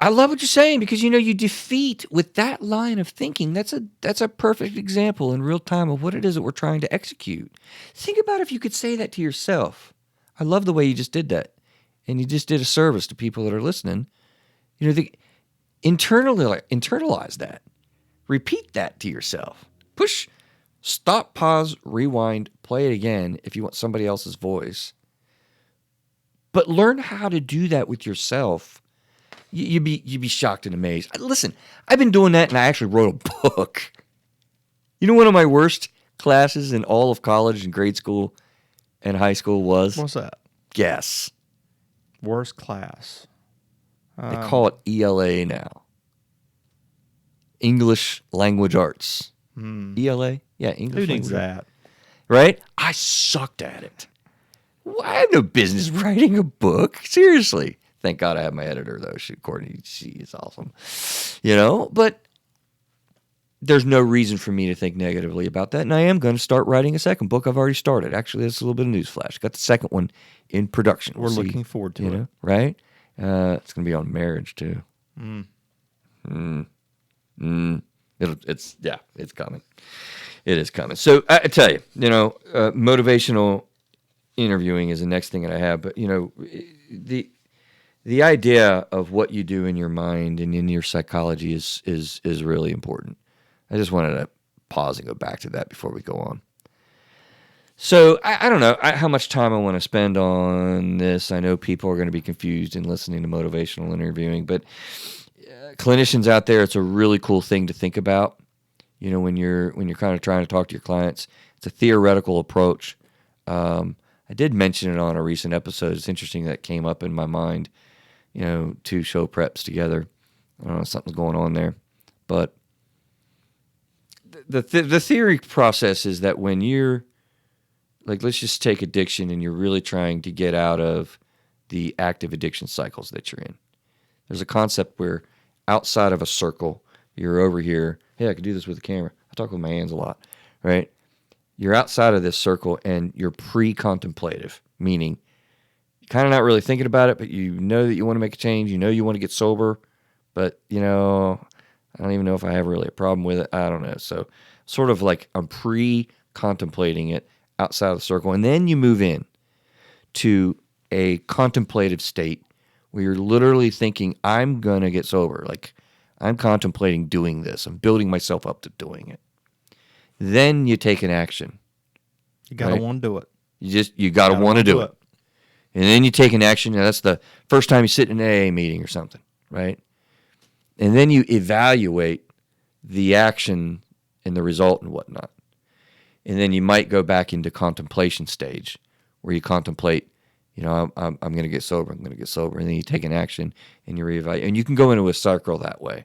I love what you're saying because, you defeat with that line of thinking. That's a perfect example in real time of what it is that we're trying to execute. Think about if you could say that to yourself. I love the way you just did that. And you just did a service to people that are listening. Internalize that. Repeat that to yourself. Push, stop, pause, rewind, play it again if you want somebody else's voice. But learn how to do that with yourself. You'd be shocked and amazed. Listen, I've been doing that, and I actually wrote a book. One of my worst classes in all of college and grade school and high school was? What's that? Guess. Worst class. They call it ELA now. English Language Arts. ELA? Yeah, English Who needs Language that? Right? I sucked at it. I have no business writing a book. Seriously. Thank God I have my editor, though. Courtney, she is awesome. But there's no reason for me to think negatively about that. And I am going to start writing a second book. I've already started. Actually, that's a little bit of newsflash. Got the second one in production. We're looking forward to it. Right? It's going to be on marriage, too. It's coming. It is coming. So I tell you, motivational interviewing is the next thing that I have. But, the idea of what you do in your mind and in your psychology is really important. I just wanted to pause and go back to that before we go on. So I don't know how much time I want to spend on this. I know people are going to be confused in listening to motivational interviewing, but clinicians out there, it's a really cool thing to think about. When you're kind of trying to talk to your clients, it's a theoretical approach. I did mention it on a recent episode. It's interesting that came up in my mind. Two show preps together. I don't know, something's going on there, but the theory process is that when you're like, let's just take addiction and you're really trying to get out of the active addiction cycles that you're in. There's a concept where outside of a circle. You're over here. Hey, I could do this with the camera. I talk with my hands a lot, right? You're outside of this circle and you're pre-contemplative, meaning you're kind of not really thinking about it, but you know that you want to make a change. You know you want to get sober, but, I don't even know if I have really a problem with it. I don't know. So sort of like I'm pre-contemplating it outside of the circle. And then you move in to a contemplative state where you're literally thinking, I'm going to get sober. Like I'm contemplating doing this. I'm building myself up to doing it. Then you take an action. You got to want to do it. You got to want to do it. And then you take an action. And that's the first time you sit in an AA meeting or something, right? And then you evaluate the action and the result and whatnot. And then you might go back into contemplation stage where you contemplate, I'm going to get sober. I'm going to get sober. And then you take an action and you reevaluate. And you can go into a cycle that way.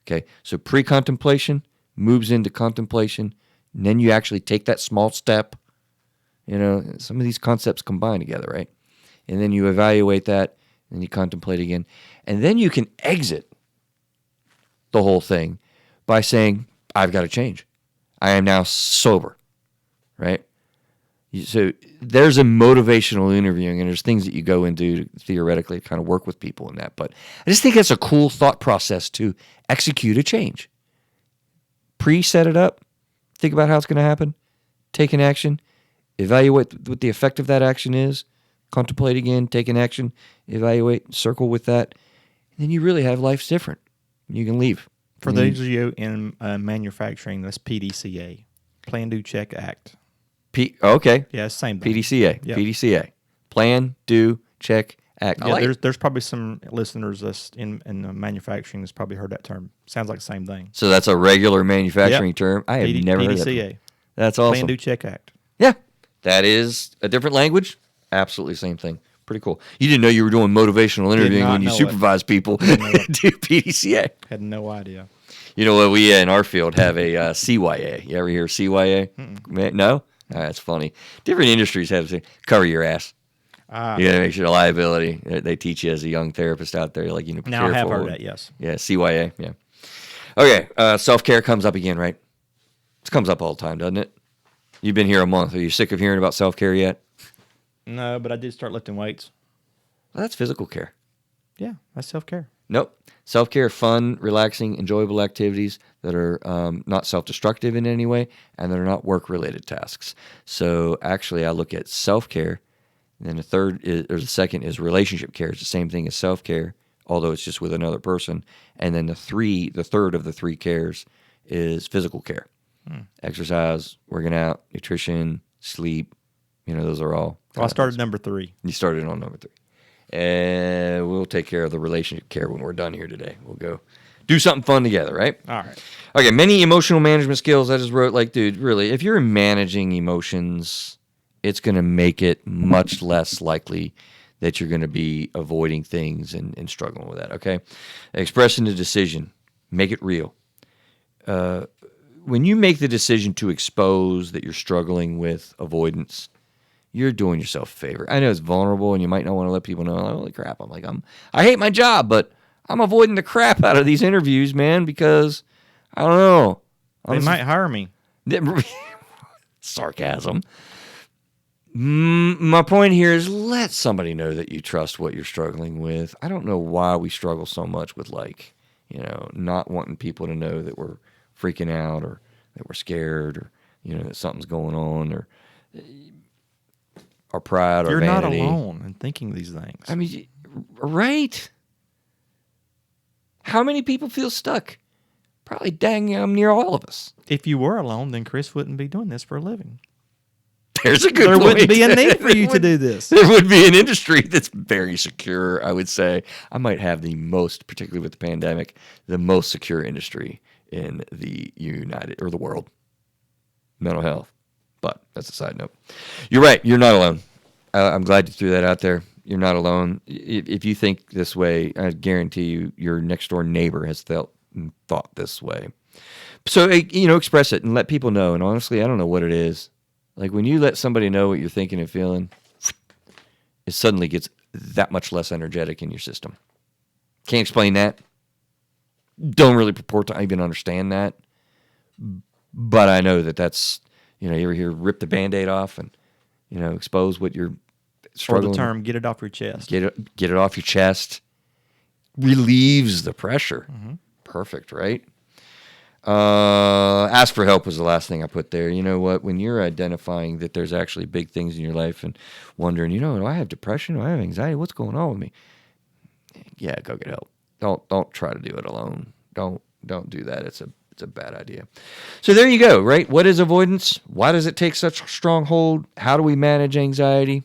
Okay, so pre-contemplation moves into contemplation, and then you actually take that small step. Some of these concepts combine together, right? And then you evaluate that, and you contemplate again. And then you can exit the whole thing by saying, I've got to change. I am now sober, right? So there's a motivational interviewing, and there's things that you go into theoretically to kind of work with people in that. But I just think that's a cool thought process to execute a change. Pre-set it up, think about how it's going to happen, take an action, evaluate what the effect of that action is, contemplate again, take an action, evaluate, circle with that, and then you really have life's different. You can leave. For those of you in manufacturing, that's PDCA, Plan, Do, Check, Act. Okay. Yeah, it's the same thing. PDCA. Yep. PDCA. Plan, do, check, act. Yeah, there's probably some listeners that's in manufacturing that's probably heard that term. Sounds like the same thing. So that's a regular manufacturing term. I have never heard that. PDCA. That's awesome. Plan, Do, Check, Act. Yeah. That is a different language. Absolutely same thing. Pretty cool. You didn't know you were doing motivational interviewing when you supervise people do PDCA. Had no idea. You know what? We in our field have a CYA. You ever hear CYA? No? That's funny. Different industries have to cover your ass. You got to make sure the liability. They teach you as a young therapist out there, like, be careful. Now I have heard that, yes. Yeah, CYA, yeah. Okay, self-care comes up again, right? It comes up all the time, doesn't it? You've been here a month. Are you sick of hearing about self-care yet? No, but I did start lifting weights. Well, that's physical care. Yeah, that's self-care. Nope. Self-care, fun, relaxing, enjoyable activities that are not self-destructive in any way, and that are not work-related tasks. So actually, I look at self-care, and then the second is relationship care. It's the same thing as self-care, although it's just with another person. And then the third of the three cares is physical care. Exercise, working out, nutrition, sleep. Those are all. Well, I started number 3. You started on number 3. And we'll take care of the relationship care when we're done here today. We'll go do something fun together, right? All right. Okay, many emotional management skills. I just wrote, dude, really, if you're managing emotions, it's going to make it much less likely that you're going to be avoiding things and struggling with that, okay? Expressing the decision. Make it real. When you make the decision to expose that you're struggling with avoidance, you're doing yourself a favor. I know it's vulnerable, and you might not want to let people know, holy crap, I hate my job, but I'm avoiding the crap out of these interviews, man, because, I don't know. They might hire me. Sarcasm. My point here is let somebody know that you trust what you're struggling with. I don't know why we struggle so much with, not wanting people to know that we're freaking out or that we're scared or, that something's going on or our pride or vanity. You're not alone in thinking these things. I mean, right? How many people feel stuck? Probably dang near all of us. If you were alone, then Chris wouldn't be doing this for a living. There's a good point. There wouldn't be a need for you to do this. There would be an industry that's very secure, I would say. I might have the most, particularly with the pandemic, the most secure industry in the the world. Mental health. But that's a side note. You're right. You're not alone. I'm glad you threw that out there. You're not alone. If you think this way, I guarantee you your next door neighbor has thought this way. So, express it and let people know. And honestly, I don't know what it is. Like when you let somebody know what you're thinking and feeling, it suddenly gets that much less energetic in your system. Can't explain that. don't really purport to even understand that. But I know that that's, you ever hear rip the Band-Aid off and, expose what you're struggling Or the term, with? get it off your chest. Get it off your chest. Relieves the pressure. Mm-hmm. Perfect, right? Ask for help was the last thing I put there. You know what? When you're identifying that there's actually big things in your life and wondering, do I have depression? Do I have anxiety? What's going on with me? Yeah, go get help. Don't try to do it alone. Don't do that. It's a bad idea. So there you go, right? What is avoidance? Why does it take such a strong hold? How do we manage anxiety?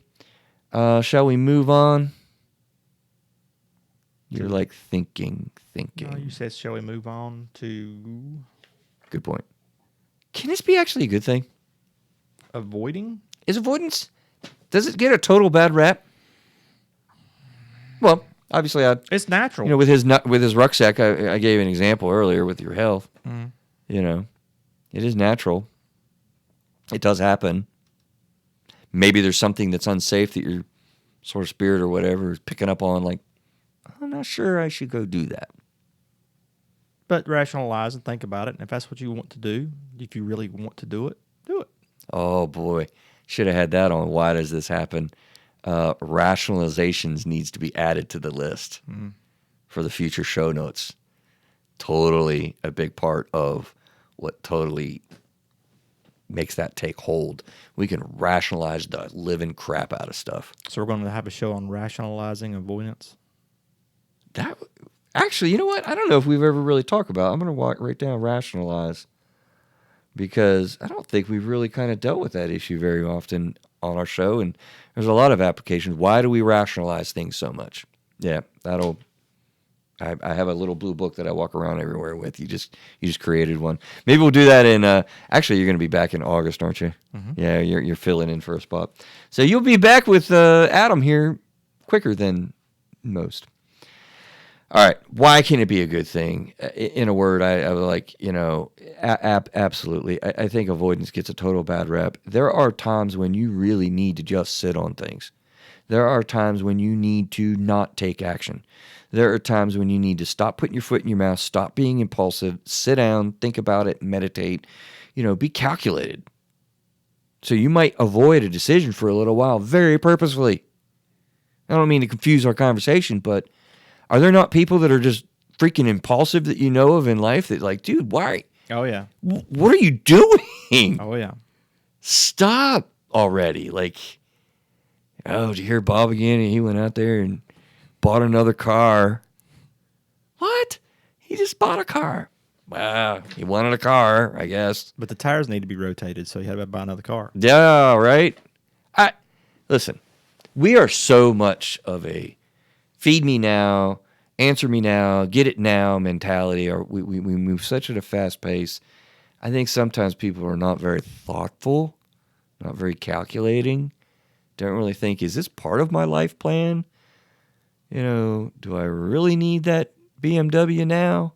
Shall we move on? You're like thinking. No, you said, shall we move on to Good point. Can this be actually a good thing? avoiding? Is avoidance, does it get a total bad rap? Well, obviously, It's natural. with his rucksack, I gave an example earlier with your health. Mm. It is natural. It does happen. Maybe there's something that's unsafe that your sort of spirit or whatever is picking up on, like, I'm not sure I should go do that. But rationalize and think about it. And if that's what you want to do, if you really want to do it, do it. Oh, boy. Should have had that on why does this happen. Rationalizations needs to be added to the list for the future show notes. Totally a big part of what totally makes that take hold. We can rationalize the living crap out of stuff. So we're going to have a show on rationalizing avoidance. That actually, you know what? I don't know if we've ever really talked about it. I'm going to write down rationalize because I don't think we've really kind of dealt with that issue very often on our show. And there's a lot of applications. Why do we rationalize things so much? Yeah, I have a little blue book that I walk around everywhere with. You just created one. Maybe we'll do that in. Actually, you're going to be back in August, aren't you? Mm-hmm. Yeah, you're filling in for a spot. So you'll be back with Adam here quicker than most. All right. Why can it be a good thing? In a word, I would like, absolutely. I think avoidance gets a total bad rep. There are times when you really need to just sit on things. There are times when you need to not take action. There are times when you need to stop putting your foot in your mouth, stop being impulsive, sit down, think about it, meditate, be calculated. So you might avoid a decision for a little while very purposefully. I don't mean to confuse our conversation, but are there not people that are just freaking impulsive that you know of in life that like, dude, why? Oh, yeah. What are you doing? Oh, yeah. Stop already. Like, oh, did you hear Bob again? He went out there and bought another car. What? He just bought a car. Wow, he wanted a car, I guess. But the tires need to be rotated, so you had to buy another car. Yeah, right? Listen, we are so much of a feed me now, answer me now, get it now mentality. Or we move such at a fast pace. I think sometimes people are not very thoughtful, not very calculating. Don't really think, is this part of my life plan? Do I really need that BMW now?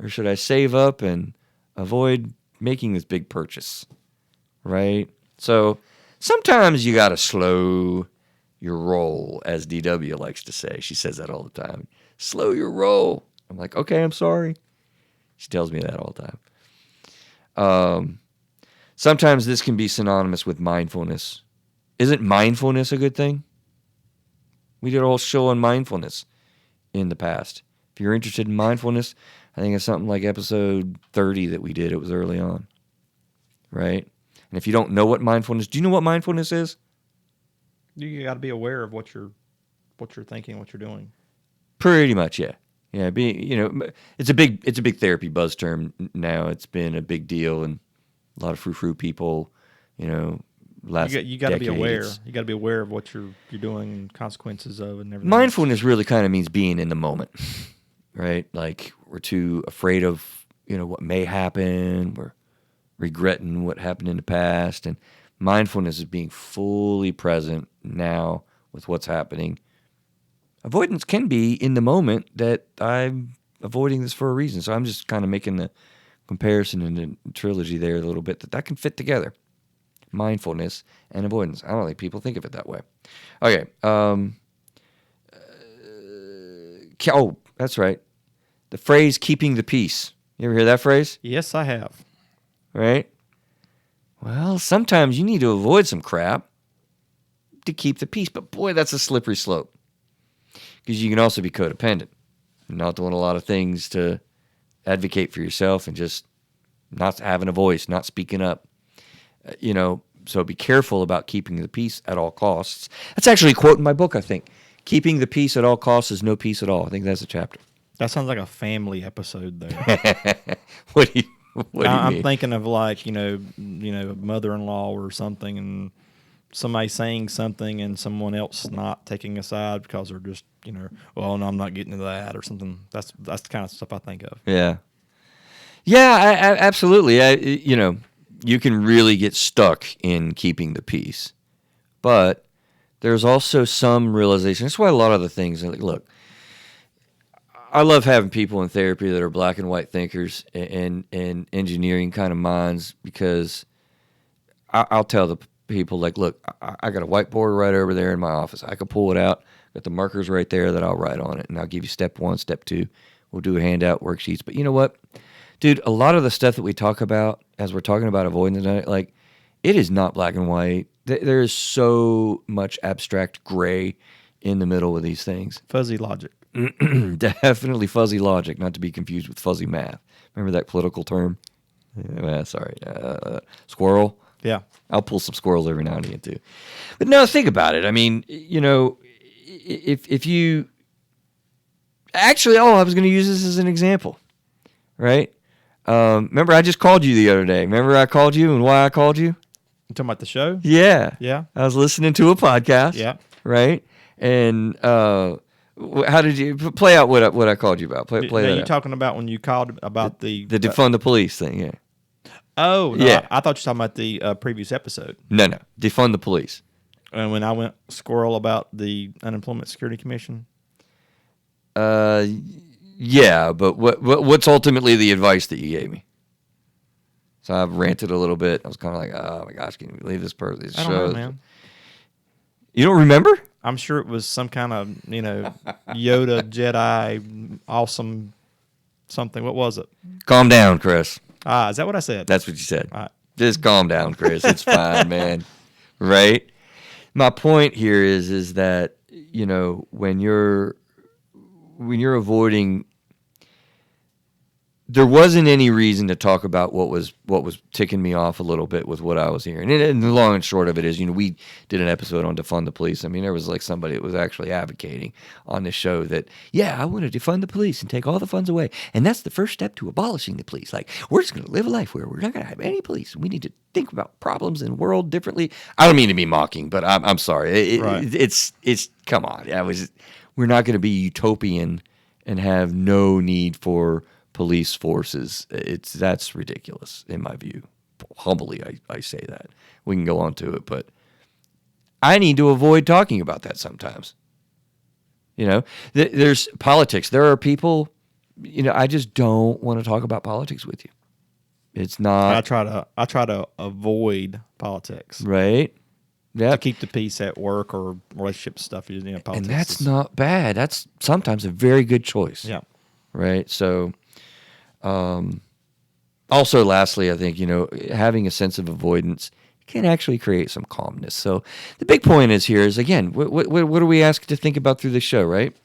Or should I save up and avoid making this big purchase? Right? So sometimes you got to slow your roll, as DW likes to say. She says that all the time. Slow your roll. I'm like, okay, I'm sorry. She tells me that all the time. Sometimes this can be synonymous with mindfulness. Isn't mindfulness a good thing? We did a whole show on mindfulness in the past. If you're interested in mindfulness, I think it's something like episode 30 that we did. It was early on, right? And if you don't know what mindfulness, do you know what mindfulness is? You got to be aware of what you're thinking, what you're doing. Pretty much, yeah. Yeah, it's a big therapy buzz term now. It's been a big deal, and a lot of frou-frou people, last you got to be aware. decades. You got to be aware of what you're doing and consequences of and everything. Mindfulness really kind of means being in the moment, right? Like we're too afraid of, what may happen. We're regretting what happened in the past, and mindfulness is being fully present now with what's happening. Avoidance can be in the moment that I'm avoiding this for a reason. So I'm just kind of making the comparison in the trilogy there a little bit that can fit together. Mindfulness and avoidance. I don't think people think of it that way. Okay. That's right. The phrase "keeping the peace." You ever hear that phrase? Yes, I have. Right? Well, sometimes you need to avoid some crap to keep the peace. But boy, that's a slippery slope. Because you can also be codependent. Not doing a lot of things to advocate for yourself and just not having a voice, not speaking up. So be careful about keeping the peace at all costs. That's actually a quote in my book, I think. Keeping the peace at all costs is no peace at all. I think that's a chapter. That sounds like a family episode there. What do you mean? I'm thinking of like, a mother-in-law or something, and somebody saying something and someone else not taking a side because they're just, well, no, I'm not getting to that or something. That's the kind of stuff I think of. Yeah. Yeah, absolutely. You can really get stuck in keeping the peace. But there's also some realization. That's why a lot of the things, look, I love having people in therapy that are black and white thinkers and engineering kind of minds, because I'll tell the people, like, look, I got a whiteboard right over there in my office. I can pull it out. Got the markers right there that I'll write on it, and I'll give you step 1, step 2. We'll do a handout, worksheets. But you know what? Dude, a lot of the stuff that we talk about as we're talking about avoidance, like, it is not black and white. There is so much abstract gray in the middle of these things. Fuzzy logic. Definitely fuzzy logic, not to be confused with fuzzy math. Remember that political term? Squirrel? Yeah. I'll pull some squirrels every now and again, too. But no, think about it. I mean, if you... Actually, I was going to use this as an example, right? Remember, I just called you the other day. Remember I called you and why I called you? You talking about the show? Yeah. Yeah. I was listening to a podcast. Yeah. Right? And how did you play out what I called you about? Play Now, that you out. talking about when you called about The defund the police thing, yeah. Oh, no, Yeah. I thought you were talking about the previous episode. No. Defund the police. And when I went squirrel about the Unemployment Security Commission. Yeah, but what's ultimately the advice that you gave me? So I've ranted a little bit. I was kind of like, oh my gosh, can you believe this person? These I don't shows. know, man. You don't remember? I'm sure it was some kind of, Yoda, Jedi, awesome something. What was it? Calm down, Chris. Is that what I said? That's what you said. All right. Just calm down, Chris. It's fine, man. Right? My point here is that, when you're avoiding, there wasn't any reason to talk about what was ticking me off a little bit with what I was hearing. And the long and short of it is, we did an episode on defund the police. I mean, there was like somebody that was actually advocating on this show that, I want to defund the police and take all the funds away. And that's the first step to abolishing the police. Like, we're just going to live a life where we're not going to have any police. We need to think about problems in the world differently. I don't mean to be mocking, but I'm sorry. Right. It's come on. We're not going to be utopian and have no need for police forces. That's ridiculous in my view. Humbly, I say that. We can go on to it, but I need to avoid talking about that sometimes. There's politics. There are people, I just don't want to talk about politics with you. It's not. I try to avoid politics. Right. Yeah. To keep the peace at work or relationship stuff. Politics and that's not bad. That's sometimes a very good choice. Yeah. Right. So, also, lastly, I think, having a sense of avoidance can actually create some calmness. So the big point is again, what do we ask to think about through the show, right?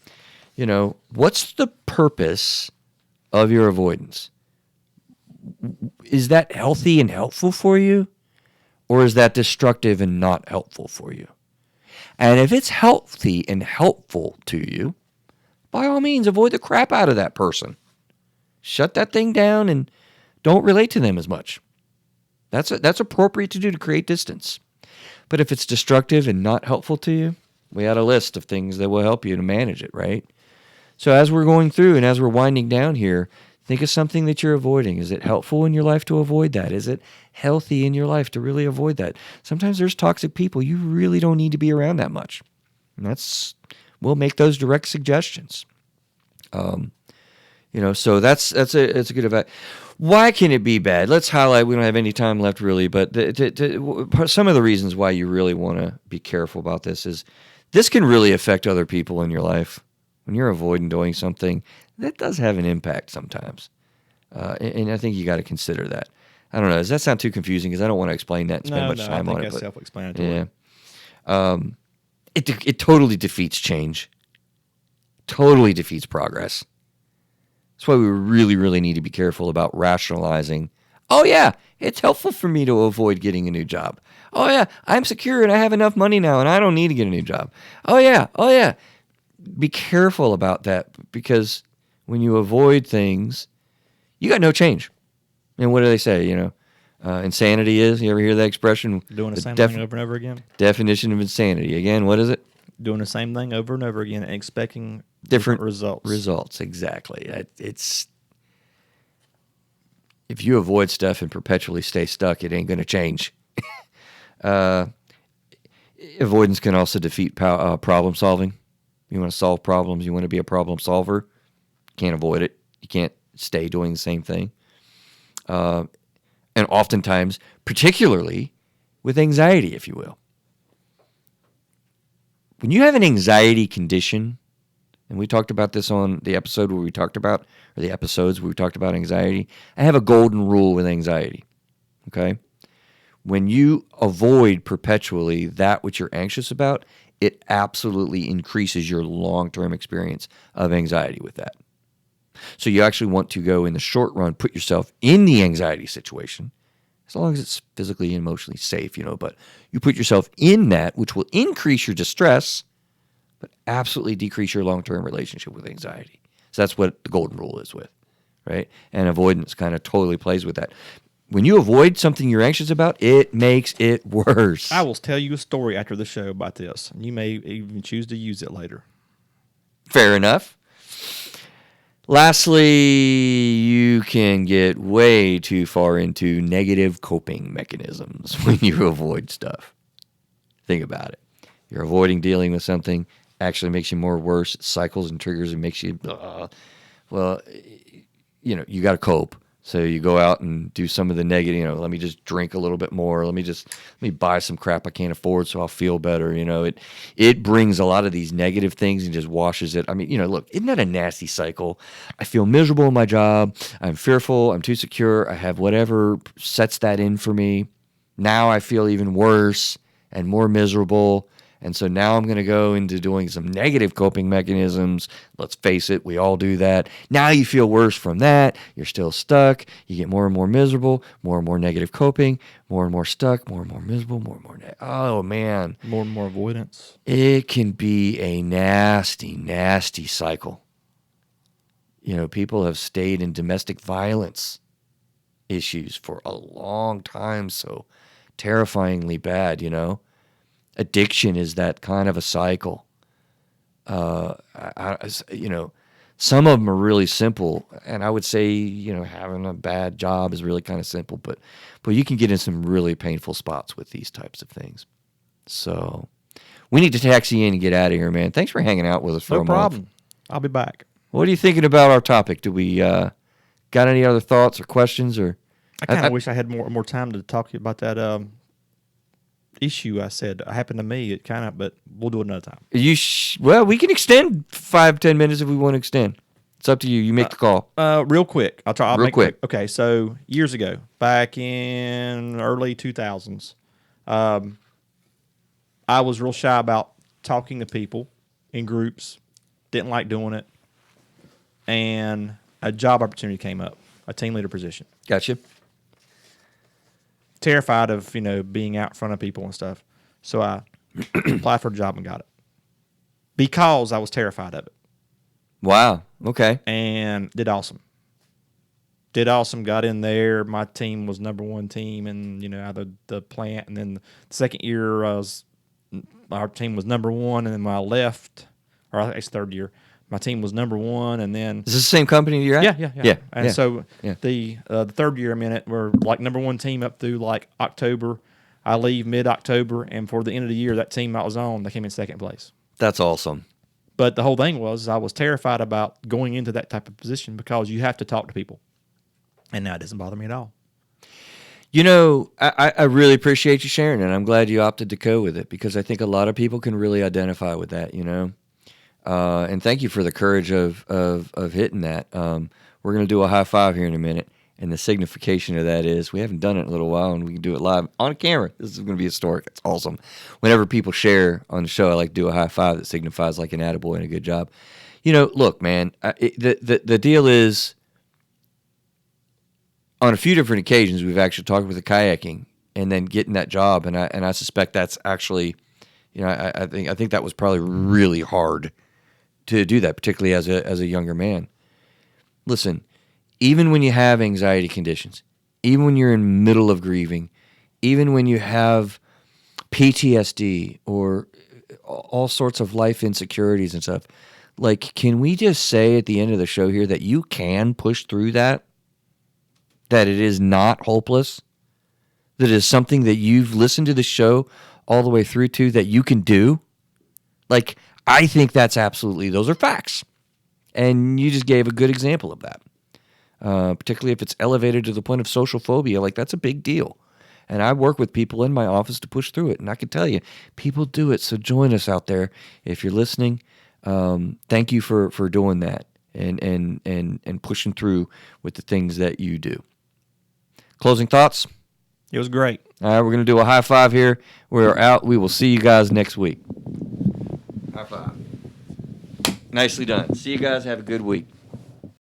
What's the purpose of your avoidance? Is that healthy and helpful for you? Or is that destructive and not helpful for you? And if it's healthy and helpful to you, by all means, avoid the crap out of that person. Shut that thing down and don't relate to them as much. That's appropriate to do to create distance. But if it's destructive and not helpful to you, we had a list of things that will help you to manage it, right? So as we're going through and as we're winding down here, think of something that you're avoiding. Is it helpful in your life to avoid that? Is it healthy in your life to really avoid that? Sometimes there's toxic people you really don't need to be around that much. And we'll make those direct suggestions. So it's a good advice. Why can it be bad? Let's highlight. We don't have any time left, really, but some of the reasons why you really want to be careful about this is this can really affect other people in your life. when you're avoiding doing something, that does have an impact sometimes. And I think you got to consider that. I don't know. Does that sound too confusing? Because I don't want to explain that and spend much time on it. I think that's self-explanatory. Yeah. It totally defeats change. Totally defeats progress. That's why we really, really need to be careful about rationalizing. Oh, yeah, it's helpful for me to avoid getting a new job. Oh, yeah, I'm secure and I have enough money now and I don't need to get a new job. Oh, yeah. Be careful about that, because when you avoid things, you got no change. And what do they say? Insanity is, you ever hear that expression? Doing the same thing over and over again. Definition of insanity. Again, what is it? Doing the same thing over and over again and expecting different results. Results, exactly. It's if you avoid stuff and perpetually stay stuck, it ain't going to change. Avoidance can also defeat problem solving. You want to solve problems. You want to be a problem solver. Can't avoid it. You can't stay doing the same thing. And oftentimes, particularly with anxiety, if you will. When you have an anxiety condition, and we talked about this on the episodes where we talked about anxiety, I have a golden rule with anxiety, okay? When you avoid perpetually that which you're anxious about, it absolutely increases your long-term experience of anxiety with that. So you actually want to go in the short run, put yourself in the anxiety situation, as long as it's physically and emotionally safe, but you put yourself in that, which will increase your distress, but absolutely decrease your long-term relationship with anxiety. So that's what the golden rule is with, right? And avoidance kind of totally plays with that. When you avoid something you're anxious about, it makes it worse. I will tell you a story after the show about this, and you may even choose to use it later. Fair enough. Lastly, you can get way too far into negative coping mechanisms when you avoid stuff. Think about it. You're avoiding dealing with something, actually makes you more worse. It cycles and triggers and makes you, you got to cope. So you go out and do some of the negative, let me just drink a little bit more. Let me buy some crap I can't afford so I'll feel better. It brings a lot of these negative things and just washes it. I mean, look, isn't that a nasty cycle? I feel miserable in my job. I'm fearful. I'm too secure. I have whatever sets that in for me. Now I feel even worse and more miserable. And so now I'm going to go into doing some negative coping mechanisms. Let's face it, we all do that. Now you feel worse from that. You're still stuck. You get more and more miserable, more and more negative coping, more and more stuck, more and more miserable, more and more oh, man. More and more avoidance. It can be a nasty, nasty cycle. People have stayed in domestic violence issues for a long time, so terrifyingly bad, Addiction is that kind of a cycle. Some of them are really simple, and I would say, having a bad job is really kind of simple, but you can get in some really painful spots with these types of things. So we need to taxi in and get out of here, man. Thanks for hanging out with us for a month. No problem. I'll be back. What are you thinking about our topic? Do we got any other thoughts or questions? Or I kind of wish I had more time to talk to you about that issue I said happened to me. But we'll do it another time. Well, we can extend 5-10 minutes if we want to extend. It's up to you. You make the call. Real quick. I'll real make quick. Okay, so years ago, back in early 2000s, I was real shy about talking to people in groups. Didn't like doing it. And a job opportunity came up, a team leader position. Gotcha. Terrified of being out in front of people and stuff, so I applied for a job and got it because I was terrified of it. Wow. Okay. And did awesome. Got in there. My team was number one team, and out of the plant. And then the second year, our team was number one, and then when I left, or I guess third year, my team was number one, and then is this the same company you're at? Yeah. And so the third year I'm in it, we're like number one team up through like October. I leave mid-October, and for the end of the year, that team I was on, they came in second place. That's awesome. But the whole thing was I was terrified about going into that type of position because you have to talk to people, and now it doesn't bother me at all. I really appreciate you sharing it. I'm glad you opted to go with it because I think a lot of people can really identify with that. And thank you for the courage of hitting that. We're going to do a high five here in a minute. And the signification of that is we haven't done it in a little while, and we can do it live on camera. This is going to be historic. It's awesome. Whenever people share on the show, I like to do a high five that signifies like an attaboy and a good job. Look, man, the deal is on a few different occasions we've actually talked with the kayaking and then getting that job, and I suspect that's actually, I think that was probably really hard to do that, particularly as a younger man. Listen. Even when you have anxiety conditions, even when you're in the middle of grieving, even when you have PTSD or all sorts of life insecurities and stuff, like, can we just say at the end of the show here that you can push through that? That it is not hopeless? That it is something that you've listened to the show all the way through to that you can do? Like, I think that's absolutely, those are facts. And you just gave a good example of that. Particularly if it's elevated to the point of social phobia, like that's a big deal. And I work with people in my office to push through it. And I can tell you, people do it. So join us out there. If you're listening, thank you for doing that and pushing through with the things that you do. Closing thoughts? It was great. All right, we're going to do a high five here. We're out. We will see you guys next week. High five. Nicely done. See you guys. Have a good week.